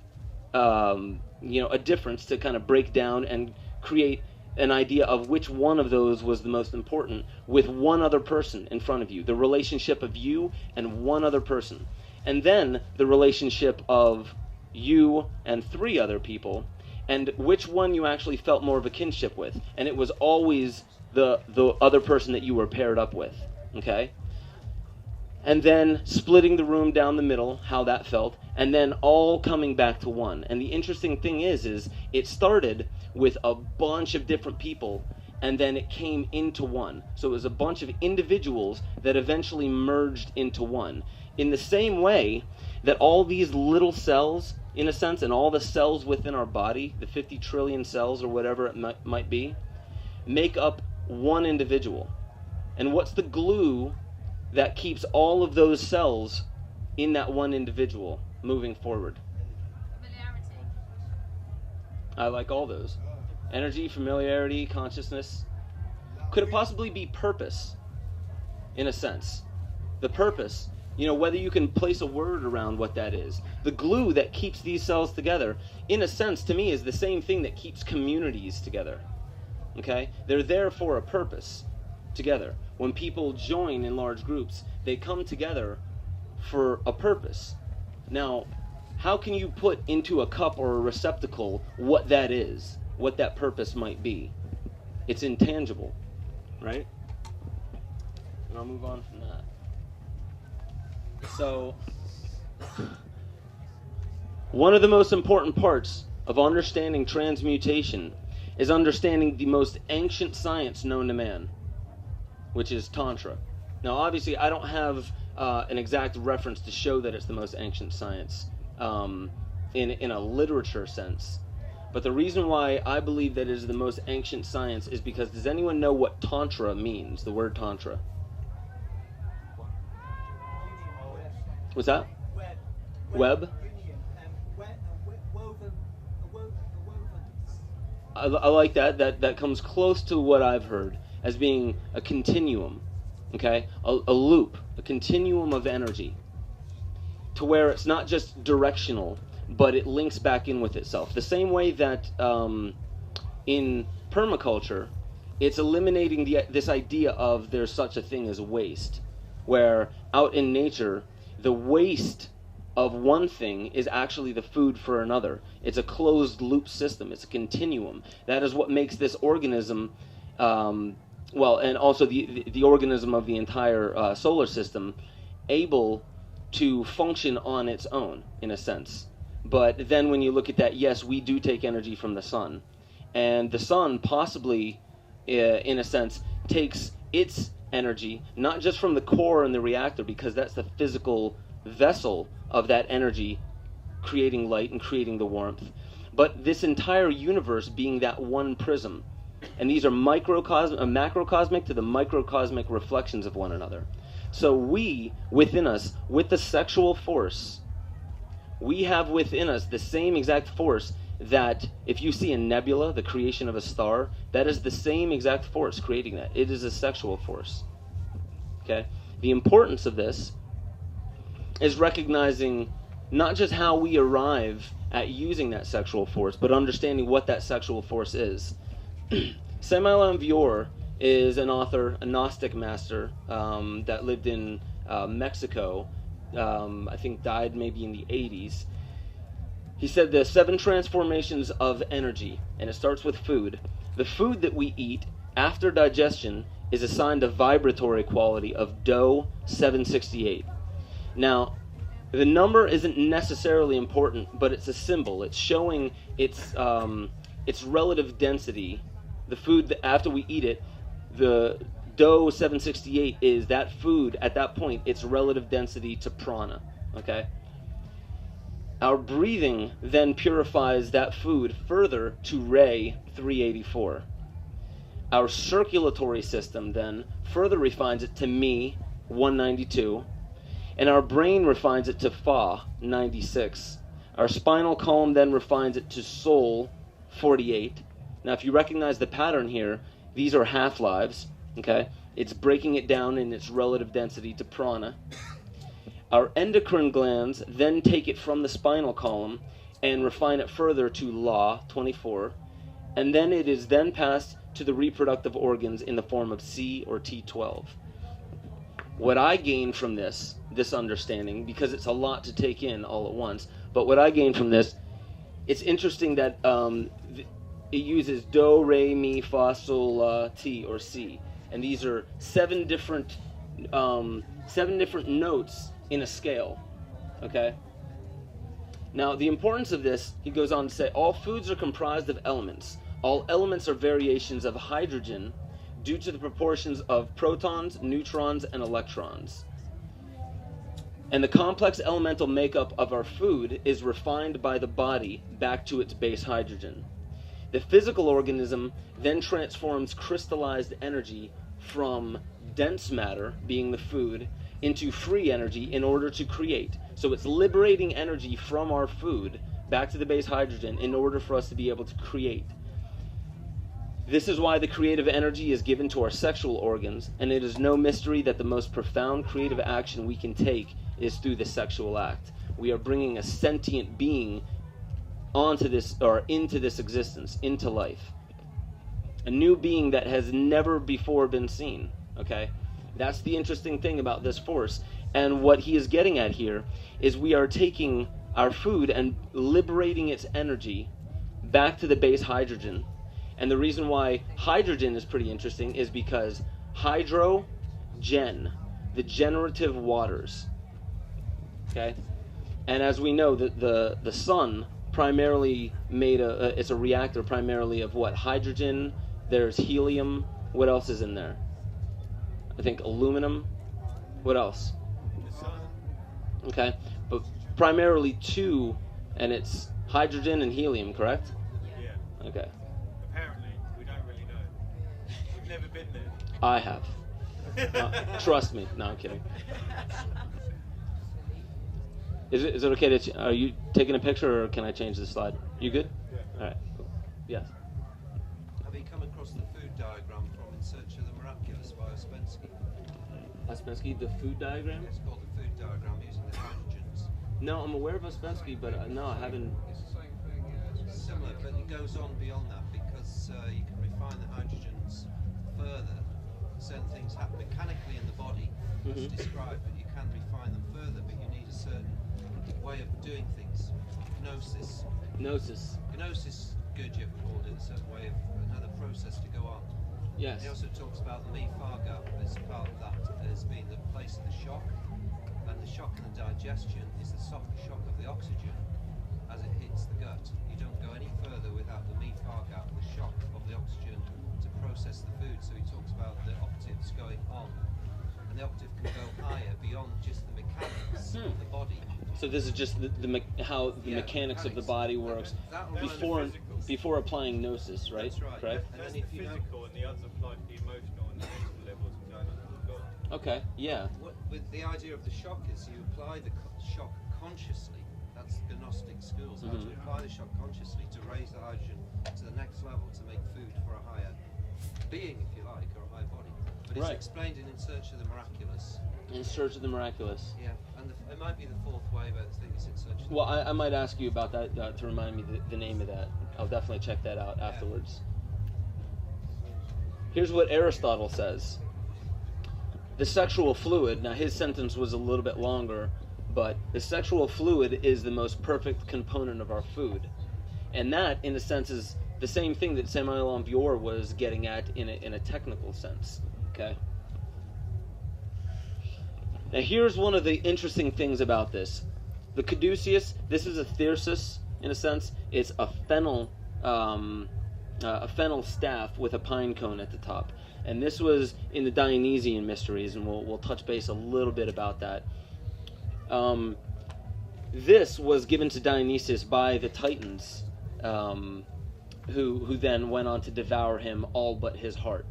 a difference, to kind of break down and create an idea of which one of those was the most important with one other person in front of you, the relationship of you and one other person, and then the relationship of you and 3 other people, and which one you actually felt more of a kinship with. And it was always the other person that you were paired up with, okay? And then splitting the room down the middle, how that felt, and then all coming back to one. And the interesting thing is it started with a bunch of different people, and then it came into one. So it was a bunch of individuals that eventually merged into one. In the same way that all these little cells, in a sense, and all the cells within our body, the 50 trillion cells or whatever it might be, make up one individual. And what's the glue that keeps all of those cells in that one individual moving forward? Familiarity. I like all those. Energy, familiarity, consciousness. Could it possibly be purpose, in a sense? The purpose, whether you can place a word around what that is. The glue that keeps these cells together, in a sense, to me, is the same thing that keeps communities together. Okay? They're there for a purpose together. When people join in large groups, they come together for a purpose. Now, how can you put into a cup or a receptacle what that is, what that purpose might be? It's intangible, right? And I'll move on from that. So, one of the most important parts of understanding transmutation is understanding the most ancient science known to man, which is Tantra. Now, obviously, I don't have an exact reference to show that it's the most ancient science in a literature sense. But the reason why I believe that it is the most ancient science is because, does anyone know what Tantra means, the word Tantra? What's that? Web? I like that. That comes close to what I've heard as being a continuum, okay? A loop, a continuum of energy, to where it's not just directional, but it links back in with itself. The same way that in permaculture, it's eliminating this idea of there's such a thing as waste, where out in nature, the waste of one thing is actually the food for another. It's a closed loop system. It's a continuum. That is what makes this organism, and also the organism of the entire solar system, able to function on its own, in a sense. But then when you look at that, yes, we do take energy from the sun. And the sun possibly, in a sense, takes its energy, not just from the core and the reactor, because that's the physical vessel of that energy creating light and creating the warmth, but this entire universe being that one prism. And these are macrocosmic to the microcosmic reflections of one another. So we, within us, with the sexual force, we have within us the same exact force that if you see a nebula, the creation of a star, that is the same exact force creating that. It is a sexual force. Okay? The importance of this is recognizing not just how we arrive at using that sexual force, but understanding what that sexual force is. Samuel Vior is an author, a Gnostic master that lived in Mexico. I think died maybe in the 80s. He said the 7 transformations of energy, and it starts with food. The food that we eat after digestion is assigned a vibratory quality of DO 768. Now, the number isn't necessarily important, but it's a symbol. It's showing its relative density. The food that after we eat it, the DO 768 is that food at that point, its relative density to prana. Okay? Our breathing then purifies that food further to Re 384. Our circulatory system then further refines it to Me 192. And our brain refines it to Fa 96. Our spinal column then refines it to Soul 48. Now, if you recognize the pattern here, these are half-lives. Okay? It's breaking it down in its relative density to prana. Our endocrine glands then take it from the spinal column and refine it further to La 24. And then it is then passed to the reproductive organs in the form of C or T12. What I gain from this understanding, because it's a lot to take in all at once, but what I gain from this, it's interesting that it uses Do, Re, Mi, Fa, Sol, La, Ti, or Si. And these are seven different notes in a scale. Okay? Now, the importance of this, he goes on to say, all foods are comprised of elements. All elements are variations of hydrogen due to the proportions of protons, neutrons, and electrons. And the complex elemental makeup of our food is refined by the body back to its base hydrogen. The physical organism then transforms crystallized energy from dense matter, being the food, into free energy in order to create. So it's liberating energy from our food back to the base hydrogen in order for us to be able to create. This is why the creative energy is given to our sexual organs, and it is no mystery that the most profound creative action we can take is through the sexual act. We are bringing a sentient being onto this, or into this existence, into life. A new being that has never before been seen, okay? That's the interesting thing about this force. And what he is getting at here is we are taking our food and liberating its energy back to the base hydrogen. And the reason why hydrogen is pretty interesting is because hydrogen, the generative waters, okay? And as we know, the sun primarily it's a reactor primarily of what? Hydrogen, there's helium, what else is in there? I think aluminum, what else? Okay, but primarily two, and it's hydrogen and helium, correct? Yeah. Okay. Apparently, we don't really know. We've never been there. I have. Trust me. No, I'm kidding. Is it okay to? Are you taking a picture, or can I change the slide? You good? Yeah. All right. Cool. Yes. Have you come across the food diagram from In Search of the Miraculous by Ouspensky? Ouspensky, the food diagram? It's called the food diagram using the hydrogens. No, I'm aware of Ouspensky, but no, I haven't. It's the same thing, yeah. It's similar, but it goes on beyond that because you can refine the hydrogens further. Certain things happen mechanically in the body, as described, but you can refine them further, but you need a certain way of doing things. Gnosis. Gnosis, Gurdjieff called it, a certain way of another process to go on. Yes. He also talks about the Mi-Fa-Gap as part of that as being the place of the shock, and the shock in the digestion is the soft shock of the oxygen as it hits the gut. You don't go any further without the Mi-Fa-Gap, the shock of the oxygen to process the food. So he talks about the octaves going on, and the octave can go higher beyond just the mechanics of the body. So this is just how the mechanics of the body works before applying gnosis, right? That's right. Correct? And That's then the if you know, physical, and the others apply to the emotional and the mental levels and going on to the God. Okay. Yeah. with the idea of the shock is you apply the shock consciously. That's the Gnostic schools, how to apply the shock consciously to raise the hydrogen to the next level to make food for a higher being, if you like, or a higher body. But it's Right. explained in Search of the Miraculous. In Search of the Miraculous. Yeah, and it might be the fourth way, but I think it's In Search of the Well, I might ask you about that to remind me the name of that. I'll definitely check that out afterwards. Here's what Aristotle says. The sexual fluid, now his sentence was a little bit longer, but the sexual fluid is the most perfect component of our food. And that, in a sense, is the same thing that Samuel Ampère was getting at in a technical sense. Okay? Now here's one of the interesting things about this. The Caduceus, this is a thyrsus, in a sense. It's a fennel staff with a pine cone at the top. And this was in the Dionysian mysteries, and we'll touch base a little bit about that. This was given to Dionysus by the Titans, who then went on to devour him, all but his heart.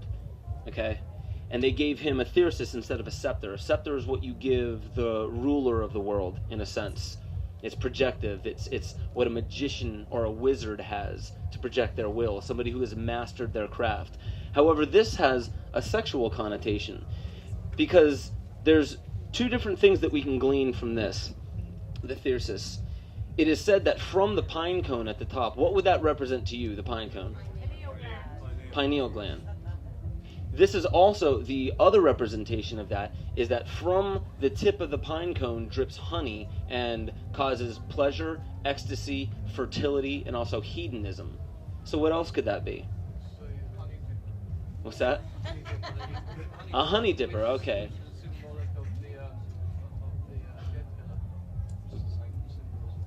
Okay? And they gave him a thyrsus instead of a scepter. A scepter is what you give the ruler of the world, in a sense. It's projective. It's what a magician or a wizard has to project their will, somebody who has mastered their craft. However, this has a sexual connotation, because there's two different things that we can glean from this, the thyrsus. It is said that from the pine cone at the top, what would that represent to you, the pine cone? Pineal gland. This is also, the other representation of that is that from the tip of the pine cone drips honey and causes pleasure, ecstasy, fertility, and also hedonism. So what else could that be? What's that? A honey dipper, okay.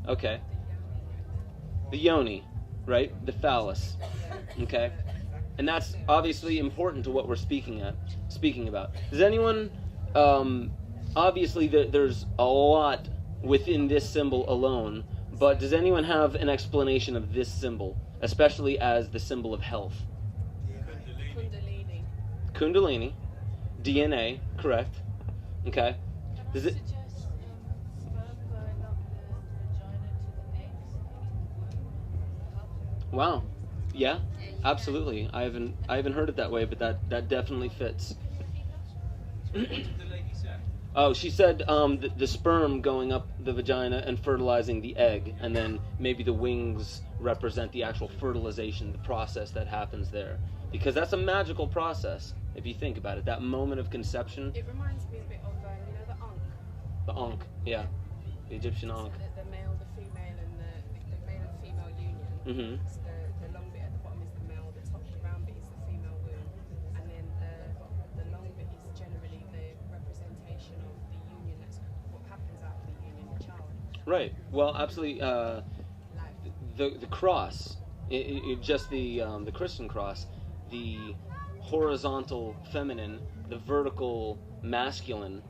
Okay. The yoni, right? The phallus. Okay. And that's obviously important to what we're speaking about. Does anyone, obviously there's a lot within this symbol alone, but does anyone have an explanation of this symbol, especially as the symbol of health? Kundalini. DNA, correct. Okay. Does it... Wow. Yeah, absolutely. I haven't heard it that way, but that definitely fits. Oh, she said the sperm going up the vagina and fertilizing the egg, and then maybe the wings represent the actual fertilization, the process that happens there. Because that's a magical process, if you think about it. That moment of conception. It reminds me a bit of, the Ankh. The Ankh, yeah. The Egyptian Ankh. The male, the female, and the male and female union. Mm-hmm. So the long bit at the bottom is the male, the top round bit is the female womb, and then the long bit is generally the representation of the union. That's what happens after the union, the child. Right. Well, absolutely. The cross, just the Christian cross, the horizontal feminine, the vertical masculine,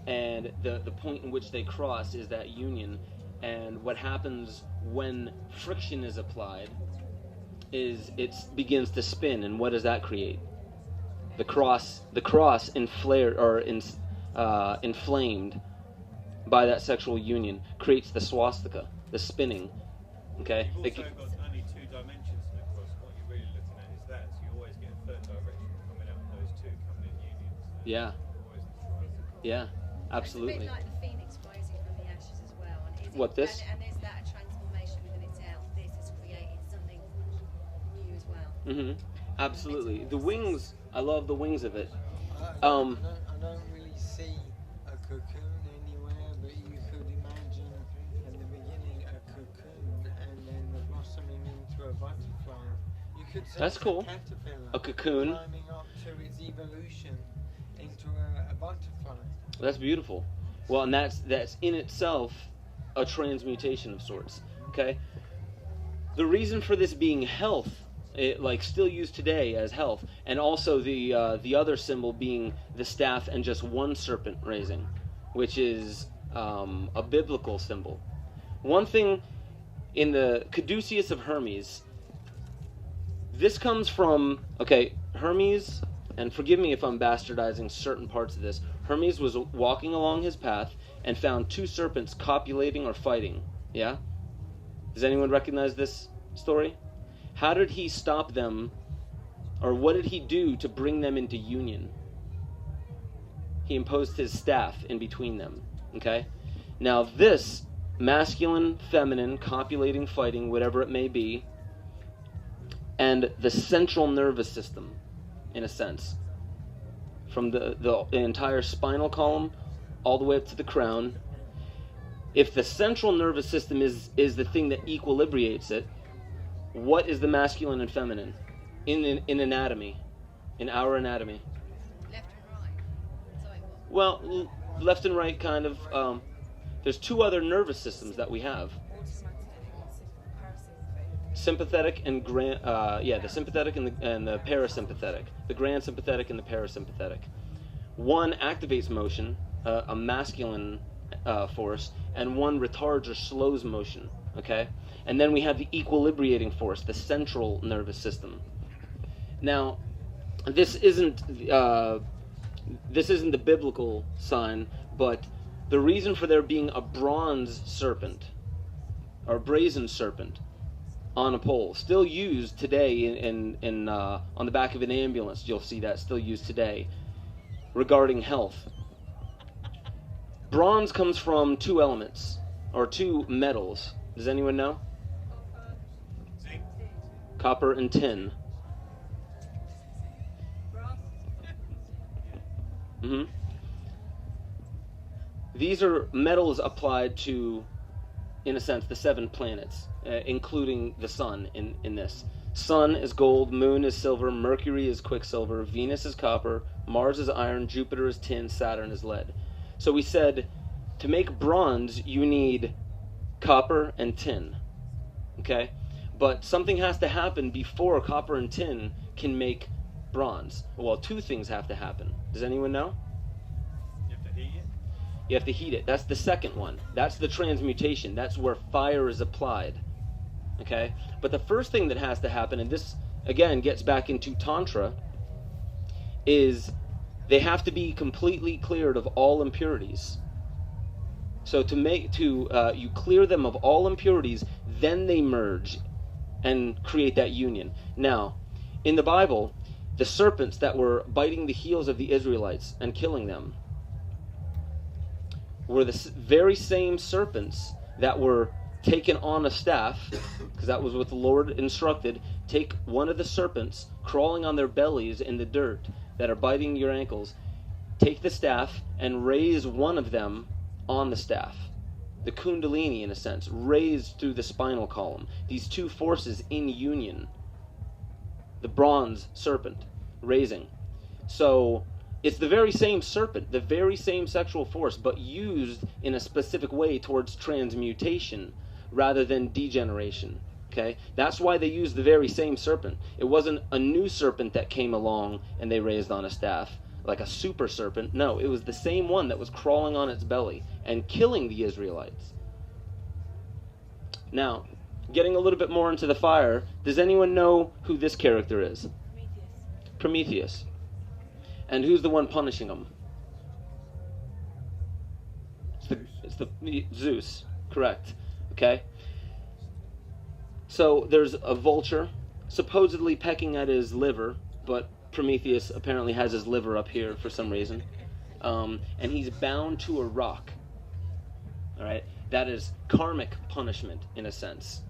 and the point in which they cross is that union. And what happens when friction is applied is it begins to spin. And what does that create? The cross inflamed by that sexual union creates the swastika, the spinning. Okay. You've also got only two dimensions in the cross. What you're really looking at is that, so you always get a third direction coming out of those two coming in union. So yeah. Yeah. Absolutely. It's a bit like the phoenix rising from the ashes as well. And is what this? And is that a transformation within itself? This has created something new as well. Mm-hmm. Absolutely. The wings. I love the wings of it. I don't really see a cocoon anywhere, but you could imagine at the beginning a cocoon and then the blossoming into a butterfly. You could say that's cool. A caterpillar. A cocoon. Climbing up to its evolution into a butterfly. That's beautiful. Well, and that's in itself a transmutation of sorts. Okay. The reason for this being health, still used today as health, and also the other symbol being the staff and just one serpent raising, which is a biblical symbol. One thing in the Caduceus of Hermes, this comes from Hermes. And forgive me if I'm bastardizing certain parts of this. Hermes was walking along his path and found two serpents copulating or fighting. Yeah? Does anyone recognize this story? How did he stop them, or what did he do to bring them into union? He imposed his staff in between them. Okay? Now this, masculine, feminine, copulating, fighting, whatever it may be, and the central nervous system, in a sense, from the entire spinal column all the way up to the crown. If the central nervous system is the thing that equilibrates it, what is the masculine and feminine in anatomy, in our anatomy? Left and right. Sorry, what? Well, left and right kind of. There's two other nervous systems that we have. sympathetic and the sympathetic and the parasympathetic, the grand sympathetic and the parasympathetic. One activates motion, a masculine force, and one retards or slows motion. Okay, and then we have the equilibrating force, the central nervous system. Now, this isn't the biblical sign, but the reason for there being a bronze serpent or brazen serpent on a pole, still used today in on the back of an ambulance, you'll see that still used today regarding health. Bronze comes from two elements or two metals. Does anyone know? Zinc. Copper and tin. Mm-hmm. These are metals applied to, in a sense, the 7 planets, including the sun in this. Sun is gold, moon is silver, Mercury is quicksilver, Venus is copper, Mars is iron, Jupiter is tin, Saturn is lead. So we said to make bronze you need copper and tin. Okay? But something has to happen before copper and tin can make bronze. Well, 2 things have to happen. Does anyone know? You have to heat it. You have to heat it. That's the second one. That's the transmutation. That's where fire is applied. Okay? But the first thing that has to happen, and this again gets back into Tantra, is they have to be completely cleared of all impurities. So you clear them of all impurities, then they merge and create that union. Now, in the Bible, the serpents that were biting the heels of the Israelites and killing them were the very same serpents that were taken on a staff, because that was what the Lord instructed. Take one of the serpents crawling on their bellies in the dirt that are biting your ankles, take the staff and raise one of them on the staff. The kundalini, in a sense, raised through the spinal column. These two forces in union. The bronze serpent raising. So it's the very same serpent, the very same sexual force, but used in a specific way towards transmutation rather than degeneration. Okay? That's why they used the very same serpent. It wasn't a new serpent that came along and they raised on a staff, like a super serpent. No, it was the same one that was crawling on its belly and killing the Israelites. Now, getting a little bit more into the fire, does anyone know who this character is? Prometheus. And who's the one punishing him? It's the Zeus, correct. Okay? So there's a vulture supposedly pecking at his liver, but Prometheus apparently has his liver up here for some reason. And he's bound to a rock. All right? That is karmic punishment, in a sense.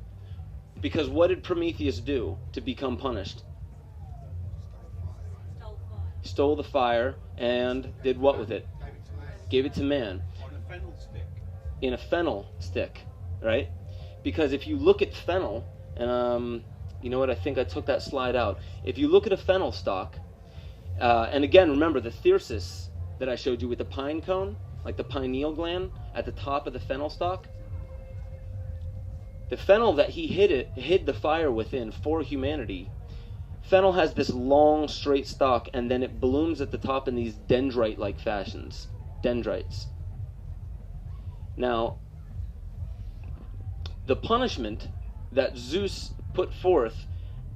Because what did Prometheus do to become punished? Stole the fire and did what with it? Gave it to man. On a fennel stick. In a fennel stick, right? Because if you look at fennel, and you know what, I think I took that slide out. If you look at a fennel stalk, and again, remember the thyrsus that I showed you with the pine cone, like the pineal gland at the top of the fennel stalk, the fennel that he hid the fire within for humanity, fennel has this long, straight stalk, and then it blooms at the top in these dendrite-like fashions. Dendrites. Now, the punishment that Zeus put forth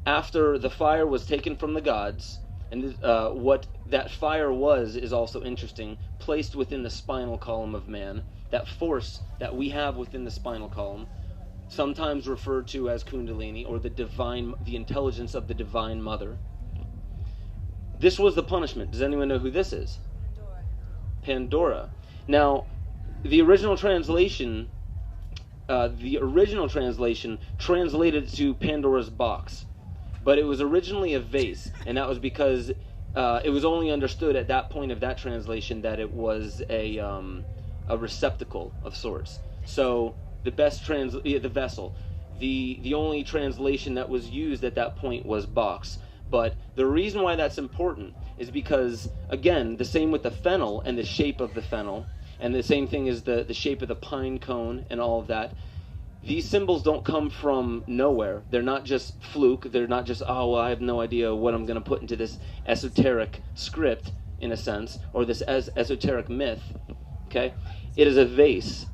after the fire was taken from the gods, and what that fire was is also interesting, placed within the spinal column of man, that force that we have within the spinal column, sometimes referred to as kundalini, or the intelligence of the divine mother. This was the punishment. Does anyone know who this is? Pandora. Now, the original translation translated to Pandora's box, but it was originally a vase, and that was because it was only understood at that point of that translation that it was a receptacle of sorts. So the vessel. The only translation that was used at that point was box. But the reason why that's important is because, again, the same with the fennel and the shape of the fennel, and the same thing is the shape of the pine cone and all of that. these symbols don't come from nowhere. They're not just fluke. They're not just, oh, well, I have no idea what I'm going to put into this esoteric script, in a sense, or this esoteric myth. Okay? It is a vase.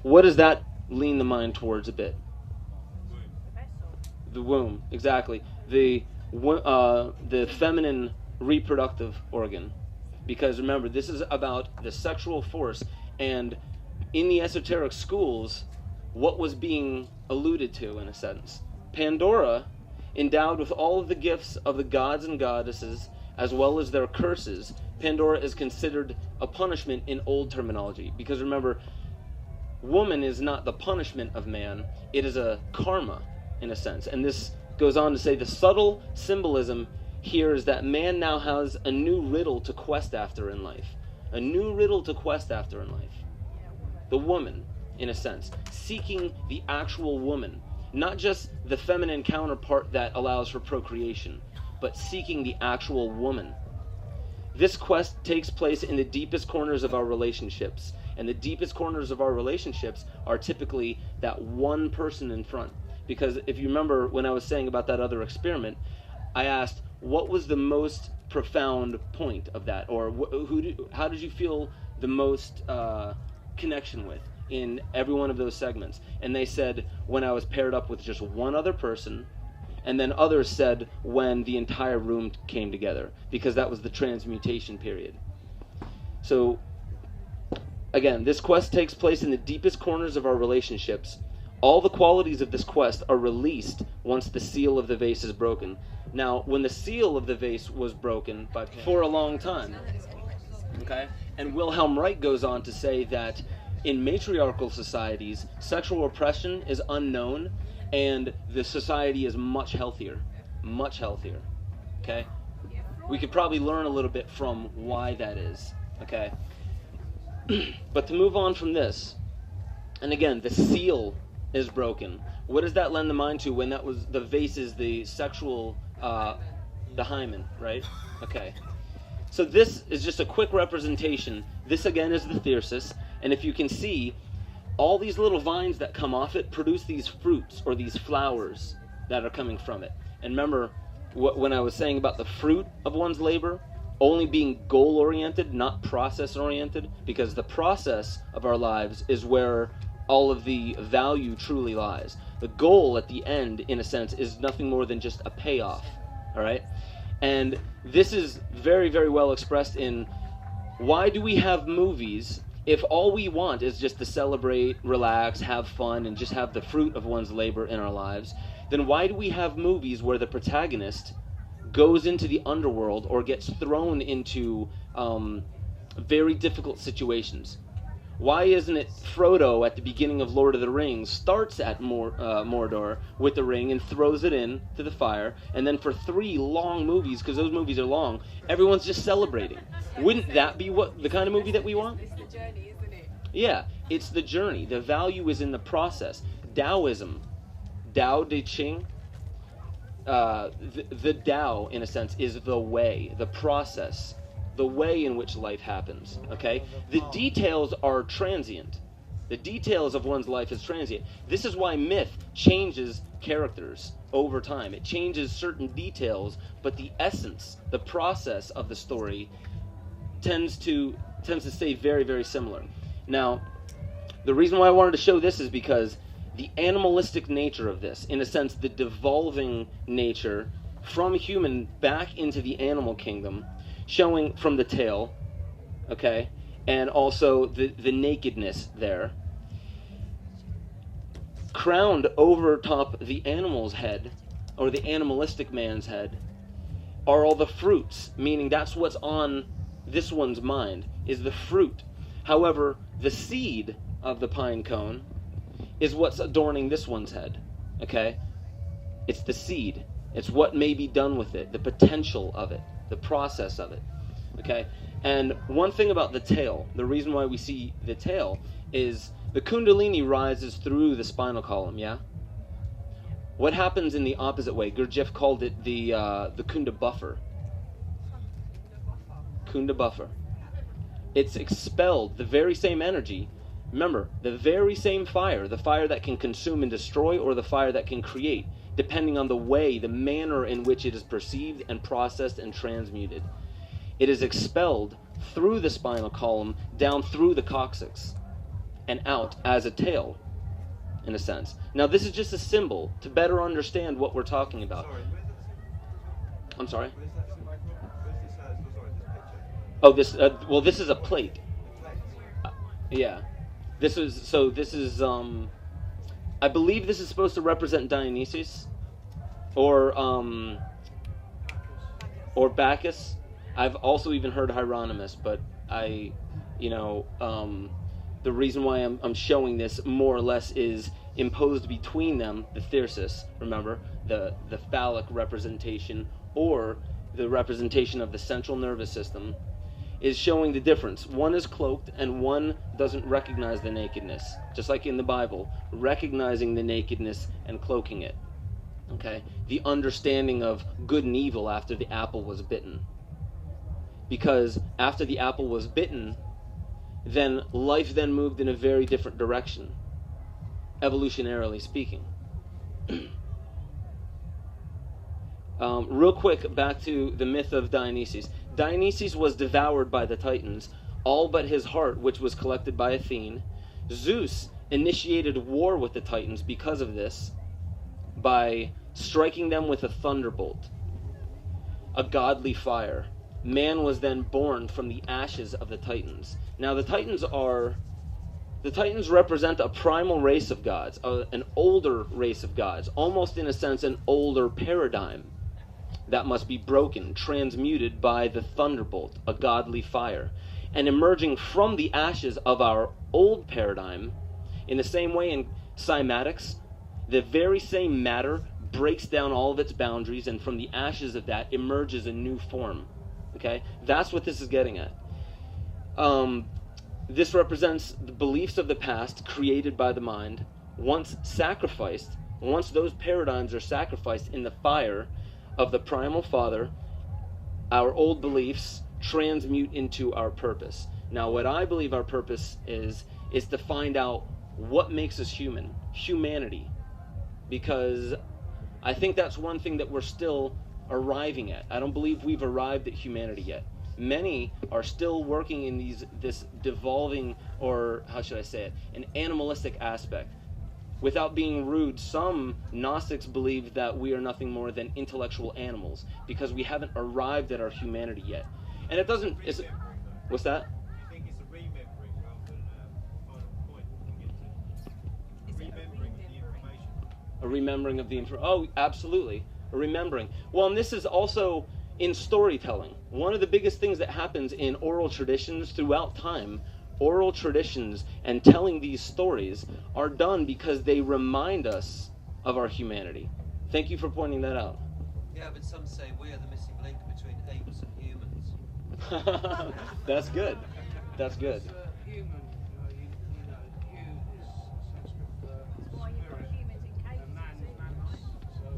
What does that lean the mind towards a bit? The womb, exactly. The feminine reproductive organ. Because remember, this is about the sexual force, and in the esoteric schools, what was being alluded to, in a sense? Pandora, endowed with all of the gifts of the gods and goddesses, as well as their curses, Pandora is considered a punishment in old terminology. Because remember, woman is not the punishment of man, it is a karma, in a sense. And this goes on to say the subtle symbolism here is that man now has a new riddle to quest after in life. A new riddle to quest after in life. The woman, in a sense. Seeking the actual woman. Not just the feminine counterpart that allows for procreation, but seeking the actual woman. This quest takes place in the deepest corners of our relationships. And the deepest corners of our relationships are typically that one person in front. Because if you remember when I was saying about that other experiment, I asked, what was the most profound point of that? Or how did you feel the most connection with in every one of those segments? And they said, when I was paired up with just one other person, and then others said, when the entire room came together, because that was the transmutation period. So, again, this quest takes place in the deepest corners of our relationships. All the qualities of this quest are released once the seal of the vase is broken. Now, when the seal of the vase was broken for a long time, okay, and Wilhelm Reich goes on to say that in matriarchal societies, sexual repression is unknown, and the society is much healthier, okay? We could probably learn a little bit from why that is, okay? But to move on from this, and again, the seal is broken. What does that lend the mind to when that was, the vase is the sexual, the hymen, right? Okay. So this is just a quick representation. This again is the thyrsus, and if you can see, all these little vines that come off it produce these fruits or these flowers that are coming from it. And remember, when I was saying about the fruit of one's labor only being goal-oriented, not process-oriented, because the process of our lives is where all of the value truly lies. The goal at the end, in a sense, is nothing more than just a payoff, all right? And this is very, very well expressed in, why do we have movies if all we want is just to celebrate, relax, have fun, and just have the fruit of one's labor in our lives? Then why do we have movies where the protagonist goes into the underworld or gets thrown into very difficult situations? Why isn't it Frodo at the beginning of Lord of the Rings starts at Mordor with the ring and throws it in to the fire, and then for 3 long movies, because those movies are long, everyone's just celebrating? Wouldn't that be what the kind of movie that we want? It's the journey, isn't it? Yeah, it's the journey. The value is in the process. Taoism, Tao Te Ching, the Tao, in a sense, is the way, the process, the way in which life happens, okay? The details are transient. The details of one's life is transient. This is why myth changes characters over time. It changes certain details, but the essence, the process of the story tends to stay very, very similar. Now, the reason why I wanted to show this is because the animalistic nature of this, in a sense, the devolving nature from human back into the animal kingdom, showing from the tail, okay, and also the nakedness there. Crowned over top the animal's head, or the animalistic man's head, are all the fruits, meaning that's what's on this one's mind, is the fruit. However, the seed of the pine cone is what's adorning this one's head, okay? It's the seed. It's what may be done with it, the potential of it, the process of it, okay? And one thing about the tail, the reason why we see the tail is the kundalini rises through the spinal column, yeah? What happens in the opposite way? Gurdjieff called it the kunda buffer. Kunda buffer. It's expelled, the very same energy, Remember, the very same fire, the fire that can consume and destroy, or the fire that can create, depending on the way, the manner in which it is perceived and processed and transmuted. It is expelled through the spinal column, down through the coccyx, and out as a tail, in a sense. Now, this is just a symbol to better understand what we're talking about. Sorry, where's that? I'm sorry? Where's that symbol from? Where's this? Sorry, this picture. Oh, well, this is a plate. Yeah. This is, I believe this is supposed to represent Dionysus, or Bacchus. I've also even heard Hieronymus, but the reason why I'm showing this more or less is imposed between them, the thyrsus, remember, the phallic representation, or the representation of the central nervous system, is showing the difference. One is cloaked and one doesn't recognize the nakedness. Just like in the Bible, recognizing the nakedness and cloaking it. Okay? The understanding of good and evil after the apple was bitten. Because after the apple was bitten, then life then moved in a very different direction, evolutionarily speaking. Real quick, back to the myth of Dionysus. Dionysus was devoured by the Titans, all but his heart, which was collected by Athene. Zeus initiated war with the Titans because of this, by striking them with a thunderbolt, a godly fire. Man was then born from the ashes of the Titans. Now, the Titans represent a primal race of gods, an older race of gods, almost in a sense an older paradigm that must be broken, transmuted by the thunderbolt, a godly fire. And emerging from the ashes of our old paradigm, in the same way in cymatics, the very same matter breaks down all of its boundaries, and from the ashes of that emerges a new form. Okay? That's what this is getting at. This represents the beliefs of the past created by the mind. Once sacrificed, once those paradigms are sacrificed in the fire of the primal father, our old beliefs transmute into our purpose. Now, what I believe our purpose is to find out what makes us human, humanity. Because I think that's one thing that we're still arriving at. I don't believe we've arrived at humanity yet. Many are still working in this devolving, or how should I say it, an animalistic aspect. Without being rude, some Gnostics believe that we are nothing more than intellectual animals because we haven't arrived at our humanity yet. And it doesn't... What's that? I think it's a remembering rather than a final point. Remembering of the information. A remembering of the information. Oh, absolutely. A remembering. Well, and this is also in storytelling. One of the biggest things that happens in oral traditions throughout time, oral traditions and telling these stories are done because they remind us of our humanity. Thank you for pointing that out. Yeah, but some say we are the missing link between apes and humans. That's good. That's good. Human, you is Sanskrit Why you've got spirit, humans in cages, and man too, manus. So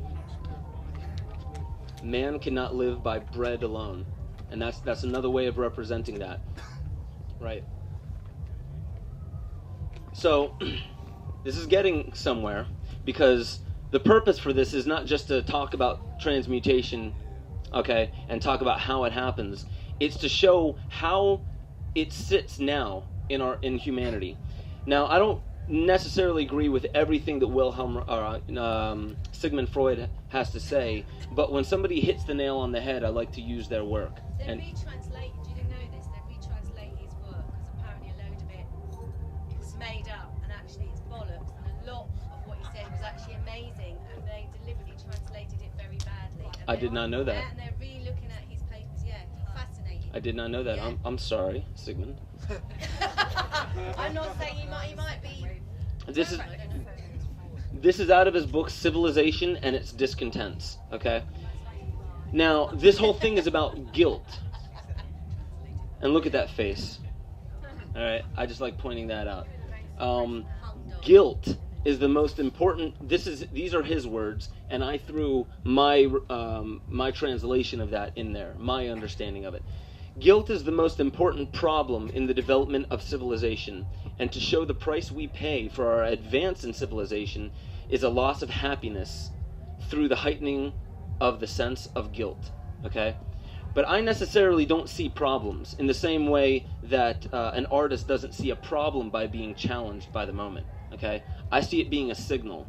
it's Man cannot live by bread alone. And that's another way of representing that. Right. So, this is getting somewhere, because the purpose for this is not just to talk about transmutation, okay, and talk about how it happens. It's to show how it sits now in humanity. Now, I don't necessarily agree with everything that Sigmund Freud has to say, but when somebody hits the nail on the head, I like to use their work. They And retranslate, you didn't know this, they retranslate his work because apparently a load of it was made up and actually it's bollocks, and a lot of what he said was actually amazing, and they deliberately translated it very badly. And I did not know that. And they're re-looking at his papers, yeah, fascinating. I did not know that. Yeah. I'm sorry, Sigmund. I'm not saying he might be... This is I don't know. This is out of his book Civilization and Its Discontents, okay? Now, this whole thing is about guilt. And look at that face. All right, I just like pointing that out. Guilt is the most important. These are his words, and I threw my translation of that in there, my understanding of it. Guilt is the most important problem in the development of civilization, and to show the price we pay for our advance in civilization is a loss of happiness through the heightening of the sense of guilt. Okay? But I necessarily don't see problems in the same way that an artist doesn't see a problem by being challenged by the moment. Okay? I see it being a signal.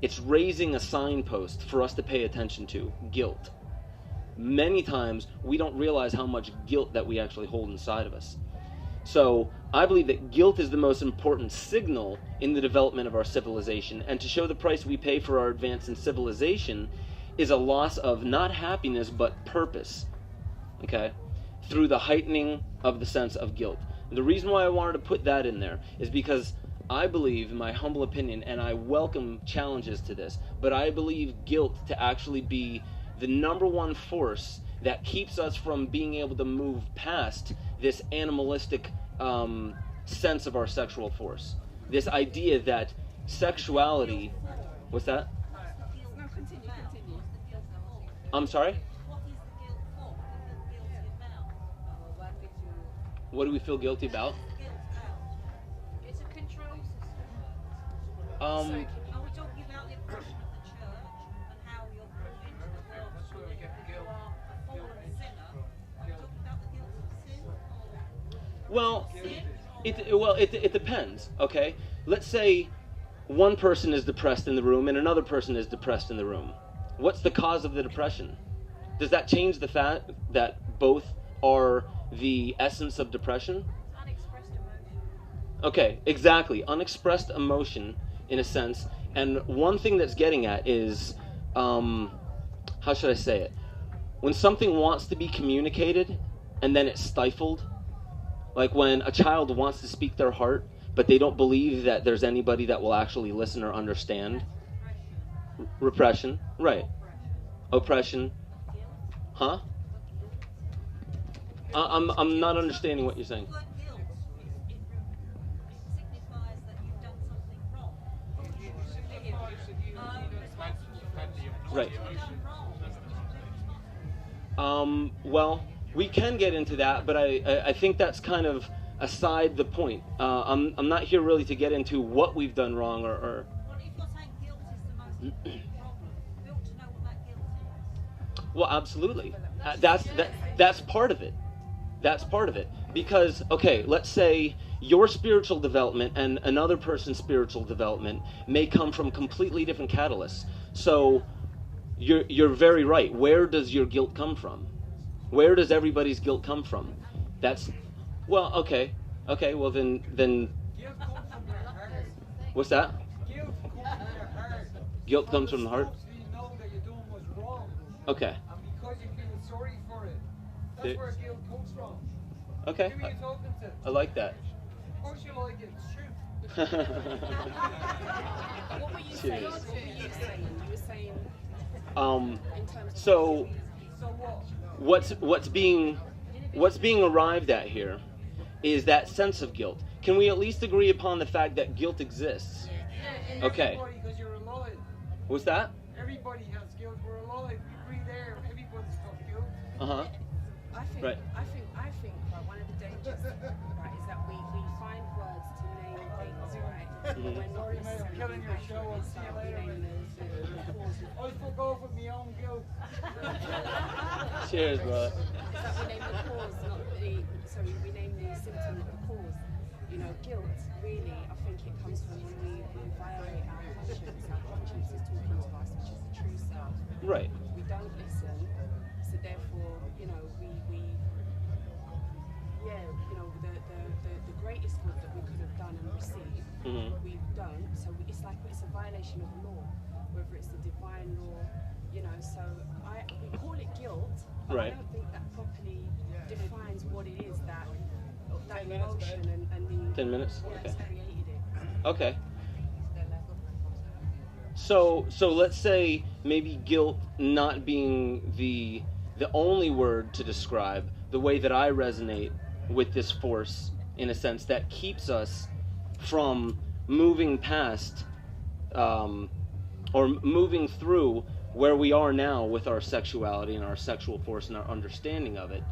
It's raising a signpost for us to pay attention to, guilt. Many times we don't realize how much guilt that we actually hold inside of us. So I believe that guilt is the most important signal in the development of our civilization, and to show the price we pay for our advance in civilization is a loss of not happiness but purpose, okay, through the heightening of the sense of guilt. And the reason why I wanted to put that in there is because I believe, in my humble opinion, and I welcome challenges to this, but I believe guilt to actually be the number one force that keeps us from being able to move past this animalistic sense of our sexual force. This idea that sexuality... What's that? No, continue. I'm sorry? What do we feel guilty about? It's a control system. Um, Are we talking about the oppression of the church and how you're put into the world so that you are a fallen sinner? Are we talking about the guilt of sin? Well, it depends, okay? Let's say one person is depressed in the room and another person is depressed in the room. What's the cause of the depression? Does that change the fact that both are the essence of depression? Unexpressed emotion. Okay, exactly. Unexpressed emotion, in a sense. And one thing that's getting at is, how should I say it? When something wants to be communicated and then it's stifled, like when a child wants to speak their heart, but they don't believe that there's anybody that will actually listen or understand. Repression, right. Oppression. Huh? I'm not understanding what you're saying. The word guilt, it signifies that you've done something wrong. Right. Well, we can get into that, but I think that's kind of aside the point. I'm not here really to get into what we've done wrong or Well, if you're saying guilt is the most important problem, we ought to know what that guilt is. Well, absolutely. That's part of it. That's part of it. Because, okay, let's say your spiritual development and another person's spiritual development may come from completely different catalysts. So you're very right. Where does your guilt come from? Where does everybody's guilt come from? That's, well, okay, well then what's that? Guilt comes from the heart. You know that you're doing what's wrong. Okay. And because you feel sorry for it, that's where guilt comes from. Okay. Who are you talking to? I like that. Of course you like it. It's true. What were you saying? You were saying in terms of So what? what's being arrived at here is that sense of guilt. Can we at least agree upon the fact that guilt exists? Okay. Everybody, because you're alive. What's that? Everybody has guilt. We're alive. We breathe air. Everybody's got guilt. Uh-huh. I think one of the dangers, right, is that we find words to name things, right? But we're not Sorry, mate, I'm necessarily killing your show. I'll see you later. I forgot with my own guilt. Cheers, bro. Is that we name the cause, not we name the symptom, not the cause. You know, guilt, really, I think it comes from when we violate our conscience. Our conscience is talking to us, which is the true self. Right. We don't listen, so therefore, you know, the greatest good that we could have done and received, we don't. So it's like it's a violation of law, whether it's the divine law, you know. So we call it guilt, but right. I don't think that properly defines what it is that emotion and the 10 minutes? Okay. created it. Okay. So let's say maybe guilt not being the only word to describe the way that I resonate with this force, in a sense, that keeps us from moving past or moving through where we are now with our sexuality and our sexual force and our understanding of it,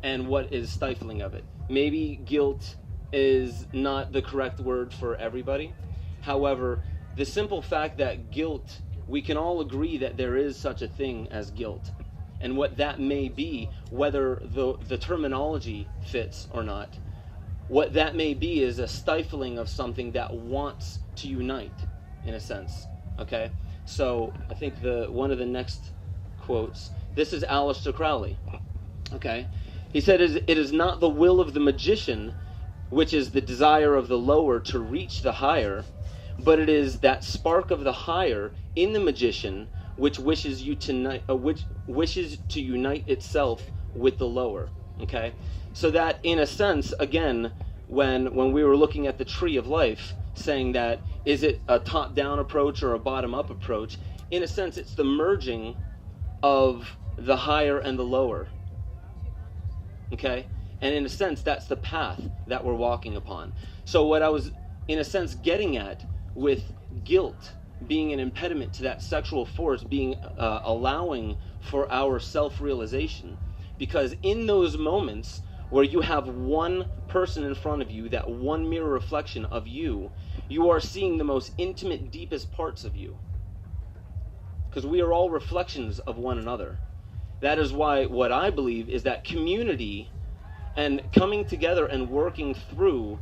and what is stifling of it. Maybe guilt is not the correct word for everybody. However, the simple fact that guilt, we can all agree that there is such a thing as guilt. And what that may be, whether the terminology fits or not, what that may be is a stifling of something that wants to unite, in a sense. Okay? So I think one of the next quotes, this is Aleister Crowley. Okay? He said, "It is not the will of the magician, which is the desire of the lower to reach the higher, but it is that spark of the higher in the magician which wishes to unite itself with the lower." Okay? So that, in a sense, again, when we were looking at the tree of life, saying that, is it a top-down approach or a bottom-up approach? In a sense, it's the merging of the higher and the lower. Okay? And in a sense, that's the path that we're walking upon. So what I was, in a sense, getting at with guilt being an impediment to that sexual force, being allowing for our self-realization, because in those moments where you have one person in front of you, that one mirror reflection of you, you are seeing the most intimate, deepest parts of you. Because we are all reflections of one another. That is why what I believe is that community and coming together and working through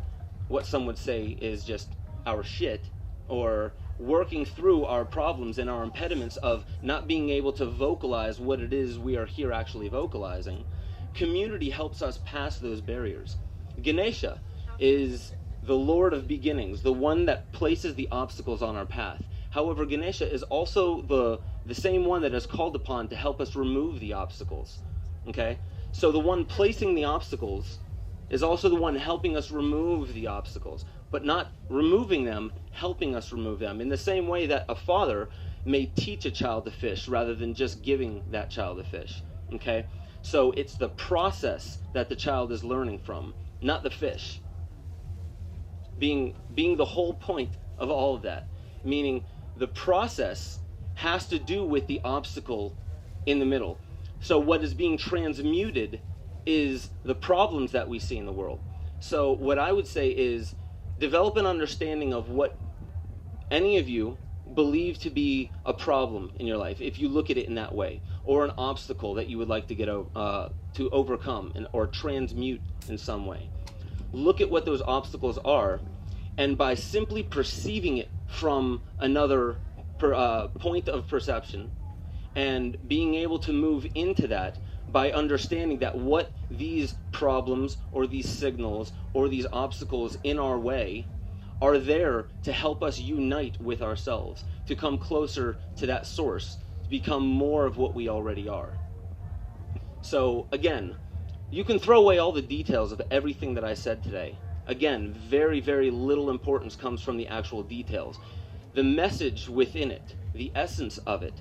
what some would say is just our shit, or working through our problems and our impediments of not being able to vocalize what it is we are here actually vocalizing, community helps us pass those barriers. Ganesha is the Lord of beginnings, the one that places the obstacles on our path. However, Ganesha is also the same one that is called upon to help us remove the obstacles. Okay? So the one placing the obstacles is also the one helping us remove the obstacles, but not removing them, helping us remove them. In the same way that a father may teach a child to fish rather than just giving that child a fish. Okay? So it's the process that the child is learning from, not the fish. Being the whole point of all of that. Meaning the process has to do with the obstacle in the middle. So what is being transmuted is the problems that we see in the world. So what I would say is develop an understanding of what any of you believe to be a problem in your life, if you look at it in that way, or an obstacle that you would like to get to overcome or transmute in some way. Look at what those obstacles are, and by simply perceiving it from another point of perception and being able to move into that by understanding that what these problems or these signals or these obstacles in our way are there to help us unite with ourselves, to come closer to that source, to become more of what we already are. So again, you can throw away all the details of everything that I said today. Again, very, very little importance comes from the actual details. The message within it, the essence of it,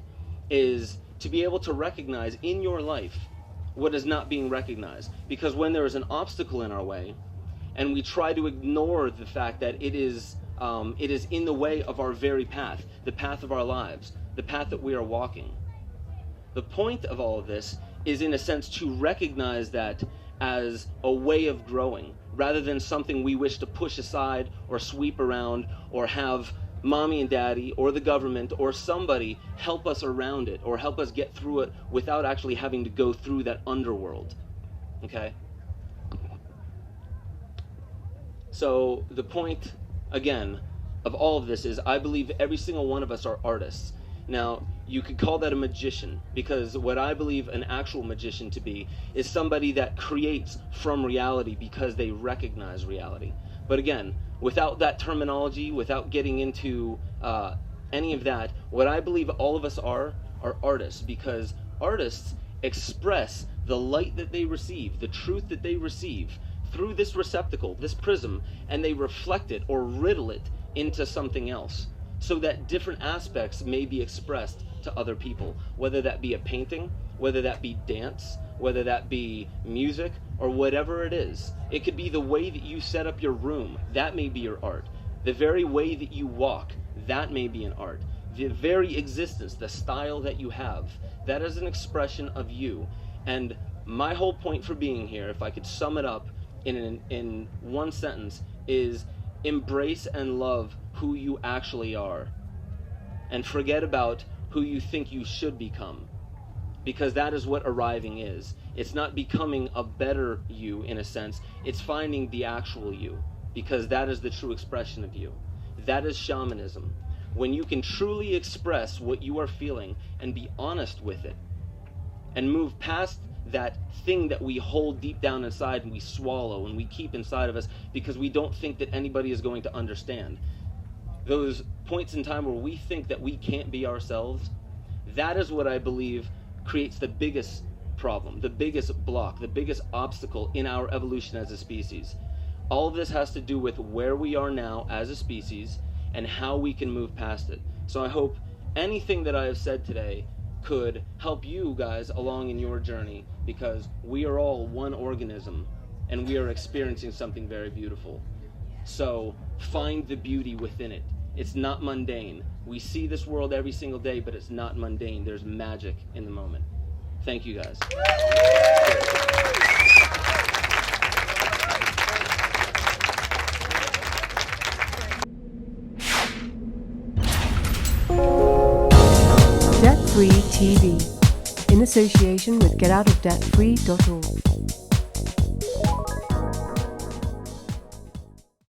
is to be able to recognize in your life what is not being recognized. Because when there is an obstacle in our way, and we try to ignore the fact that it is in the way of our very path, the path of our lives, the path that we are walking. The point of all of this is, in a sense, to recognize that as a way of growing, rather than something we wish to push aside or sweep around or have mommy and daddy or the government or somebody help us around it or help us get through it without actually having to go through that underworld. Okay? So the point, again, of all of this is I believe every single one of us are artists. Now, you could call that a magician, because what I believe an actual magician to be is somebody that creates from reality because they recognize reality. But again, without that terminology, without getting into any of that, what I believe all of us are artists, because artists express the light that they receive, the truth that they receive through this receptacle, this prism, and they reflect it or riddle it into something else, so that different aspects may be expressed to other people, whether that be a painting, whether that be dance, whether that be music, or whatever it is. It could be the way that you set up your room, that may be your art. The very way that you walk, that may be an art. The very existence, the style that you have, that is an expression of you. And my whole point for being here, if I could sum it up, in one sentence is embrace and love who you actually are, and forget about who you think you should become, because that is what arriving is. It's not becoming a better you in a sense, it's finding the actual you, because that is the true expression of you. That is shamanism. When you can truly express what you are feeling and be honest with it, and move past that thing that we hold deep down inside and we swallow and we keep inside of us because we don't think that anybody is going to understand. Those points in time where we think that we can't be ourselves, that is what I believe creates the biggest problem, the biggest block, the biggest obstacle in our evolution as a species. All of this has to do with where we are now as a species and how we can move past it. So I hope anything that I have said today could help you guys along in your journey, because we are all one organism and we are experiencing something very beautiful. So find the beauty within it. It's not mundane. We see this world every single day, but it's not mundane. There's magic in the moment. Thank you guys. Debt Free TV, in association with GetOutOfDebtFree.org.